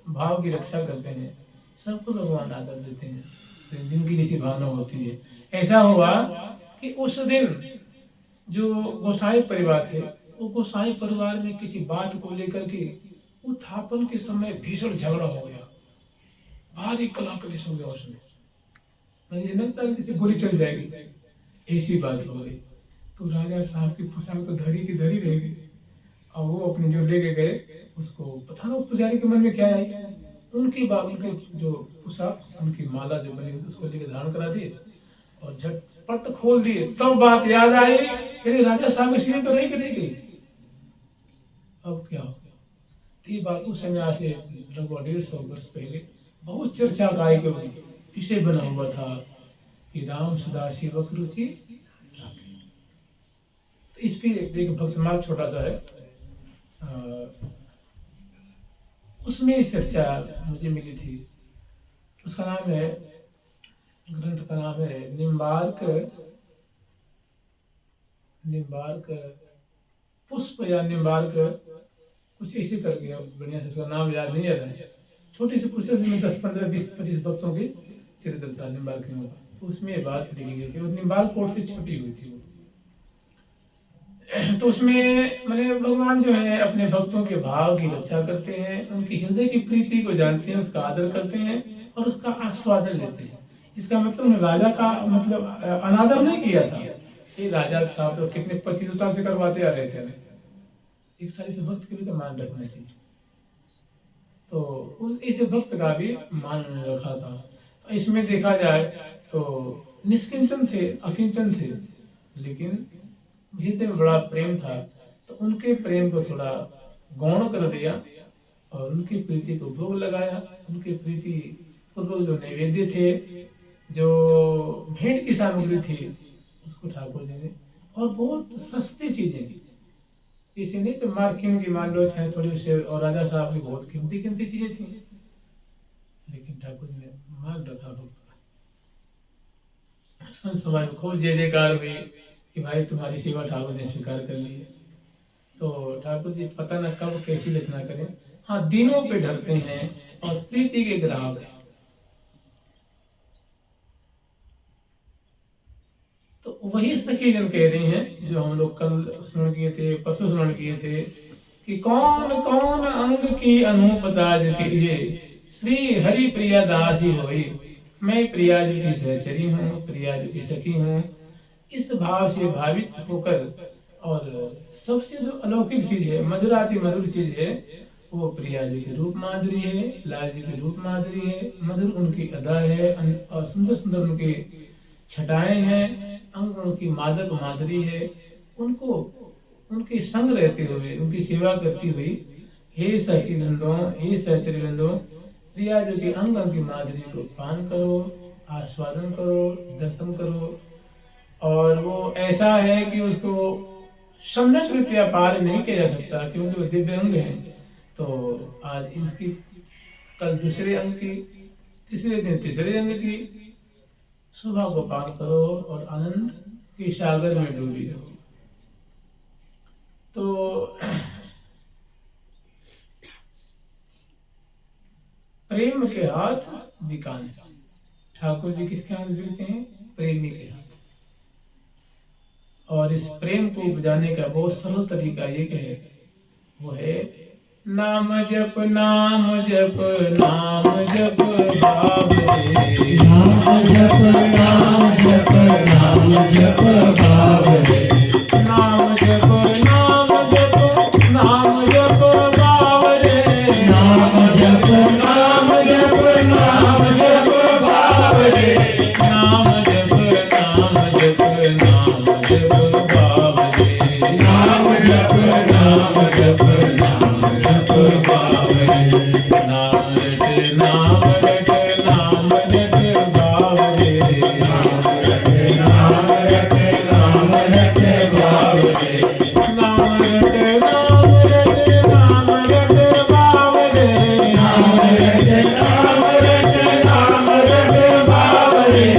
भाव की रक्षा करते हैं, सबको भगवान आदर देते हैं, तो जिनकी जैसी भावना होती है। ऐसा हुआ कि उस दिन जो गोसाई परिवार थे, वो गोसाई परिवार में किसी बात को लेकर के उत्थापन के समय भीषण झगड़ा हो गया, भारी कला कलेश हो गया उसमें, मुझे लगता है जैसे गोली चल जाएगी, ऐसी बात हो गई। तो राजा साहब की पोशाक तो धरी की धरी रह गई, और वो अपने जो लेके गए उसको पता ना पुजारी के मन में क्या आई, उनके जो पोशाक, उनकी माला जो बनी हुई उसको लेकर धारण करा दिए और झटपट खोल दिए। तब बात याद आई कि राजा साहब इसलिए तो नहीं रह गई, अब क्या हो गया। तो ये बात उस समय से लगभग 150 वर्ष पहले बहुत चर्चा का एक विषय बना हुआ था कि राम सदा सेवक रुचि राखे। तो इस पे एक भक्तमाल छोटा सा है, उसमें चर्चा मुझे मिली थी। उसका नाम है, ग्रंथ का नाम है निम्बार्क पुष्प या निम्बार्क कुछ ऐसे करके, अब बढ़िया से उसका नाम याद नहीं आ रहा है। छोटी सी पुस्तक में 10, 15, 20, 25 भक्तों की चरित्र था निम्बार्कियों का। तो उसमें ये बात लिखी गई थी, निम्बार्क कोट से छपी हुई थी वो। तो उसमें मैंने भगवान जो है अपने भक्तों के भाव की रक्षा करते हैं, उनकी हृदय की प्रीति को जानते हैं, उसका आदर करते हैं और उसका आस्वादन लेते हैं। इसका मतलब राजा का मतलब अनादर नहीं किया था। ये राजा था तो कितने 25 साल से करवाते आ रहे थे हमें, एक साल से भक्त के भी तो मान रखना चाहिए। तो उस ऐसे भक्त का भी मान रखा था। तो इसमें देखा जाए तो निष्किंचन थे, अकिंचन थे, लेकिन हृदय में बड़ा प्रेम था। तो उनके प्रेम को थोड़ा गौण कर दिया और उनकी प्रीति को भोग लगाया। उनकी प्रीति पूर्वक जो नैवेद्य थे, जो भेंट की सामग्री थी, उसको ठाकुर जी ने, और बहुत सस्ती चीजें थी, इसे नहीं तो मार्किंग की मान लो चाहे थोड़ी से, और राजा साहब की बहुत कीमती चीजें थी, लेकिन ठाकुर जी ने मान रखा भक्त। संत समाज में खूब जय जयकार हुई कि भाई तुम्हारी सेवा ठाकुर ने स्वीकार कर ली है। तो ठाकुर जी पता न कब कैसी रचना करें, हाँ दिनों पे डरते हैं और प्रीति के ग्राहक हैं। तो वही सखी जन कह रही हैं जो हम लोग कल स्मरण किए थे, परसों स्मरण किए थे कि कौन कौन अंग की अनूपता कीजिए, श्री हरि प्रिया दासी होई, मैं प्रिया जी की सहचरी हूँ, प्रिया जी की सखी हूँ। इस भाव से भावित होकर, और सबसे जो अलौकिक चीज है, मधुराति मधुर चीज है, वो प्रिया जी की रूप माधुरी है, लाल जी की रूप माधुरी है, मधुर उनकी अदा है और सुंदर सुंदर उनकी छटाएं हैं, अंग उनकी मादक माधुरी है। उनको उनके संग रहते हुए, उनकी सेवा करती हुई, हे सखी वृंदों, हे सहचरी वृंदों, प्रिया जी के अंग की माधुरी को पान करो, आस्वादन करो, दर्शन करो। और वो ऐसा है कि उसको सम्यक रीत्या पार नहीं किया जा सकता, क्योंकि वो दिव्य अंग है। तो आज इसकी, कल दूसरे अंग की, तीसरे दिन तीसरे अंग की शोभा को पार करो और आनंद के सागर में डूबी रहो। तो प्रेम के हाथ विकान, ठाकुर जी किसके हाथ बिकते हैं? प्रेमी के हाथ। और इस प्रेम को उपजाने का बहुत सरल तरीका ये है, वो है नाम जप, नाम जप, नाम जप बाबरे, नाम जप, नाम जप, नाम जप बाबरे, नाम जप, नाम जप, नाम जप बाबरे, नाम जप, नाम जप, नाम जप बाबरे, नाम जप, नाम जप, नाम जप बाबरे, नाम जप, नाम जप, नाम जप बाबरे, नाम रट, नाम रट, नाम रट बाबरे, नाम रट, नाम रट, नाम रट बाबरे, नाम रट, नाम रट, नाम रट बाबरे, नाम रट, नाम रट, नाम रट बाबरे,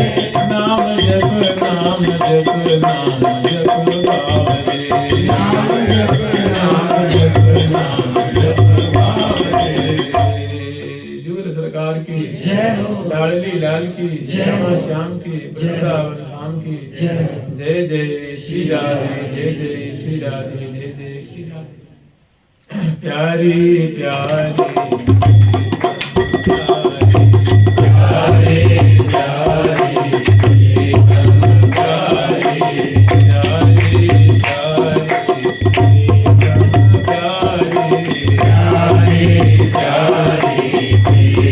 नाम जप, नाम जप, नाम जप बाबरे, नाम जप, नाम जप, नाम जप बाबरे। जुगल सरकार की जय हो, लाडली लाल की जय हो, श्याम की वृंदावन धाम की जय। जय जय श्री राधे, जय जय श्री राधे, जय जय श्री राधे। प्यारी प्यारी प्यारी प्यारी प्रीतम प्यारी, प्यारी प्यारी प्रीतम प्यारी, प्यारी प्यारी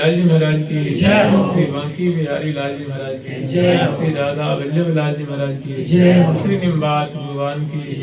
लाल जी महाराज की जय, श्री बांकी बिहारी लाल जी महाराज की जय, श्री राधा वल्लभ लाल जी महाराज की जय, श्री निम्बात भगवान की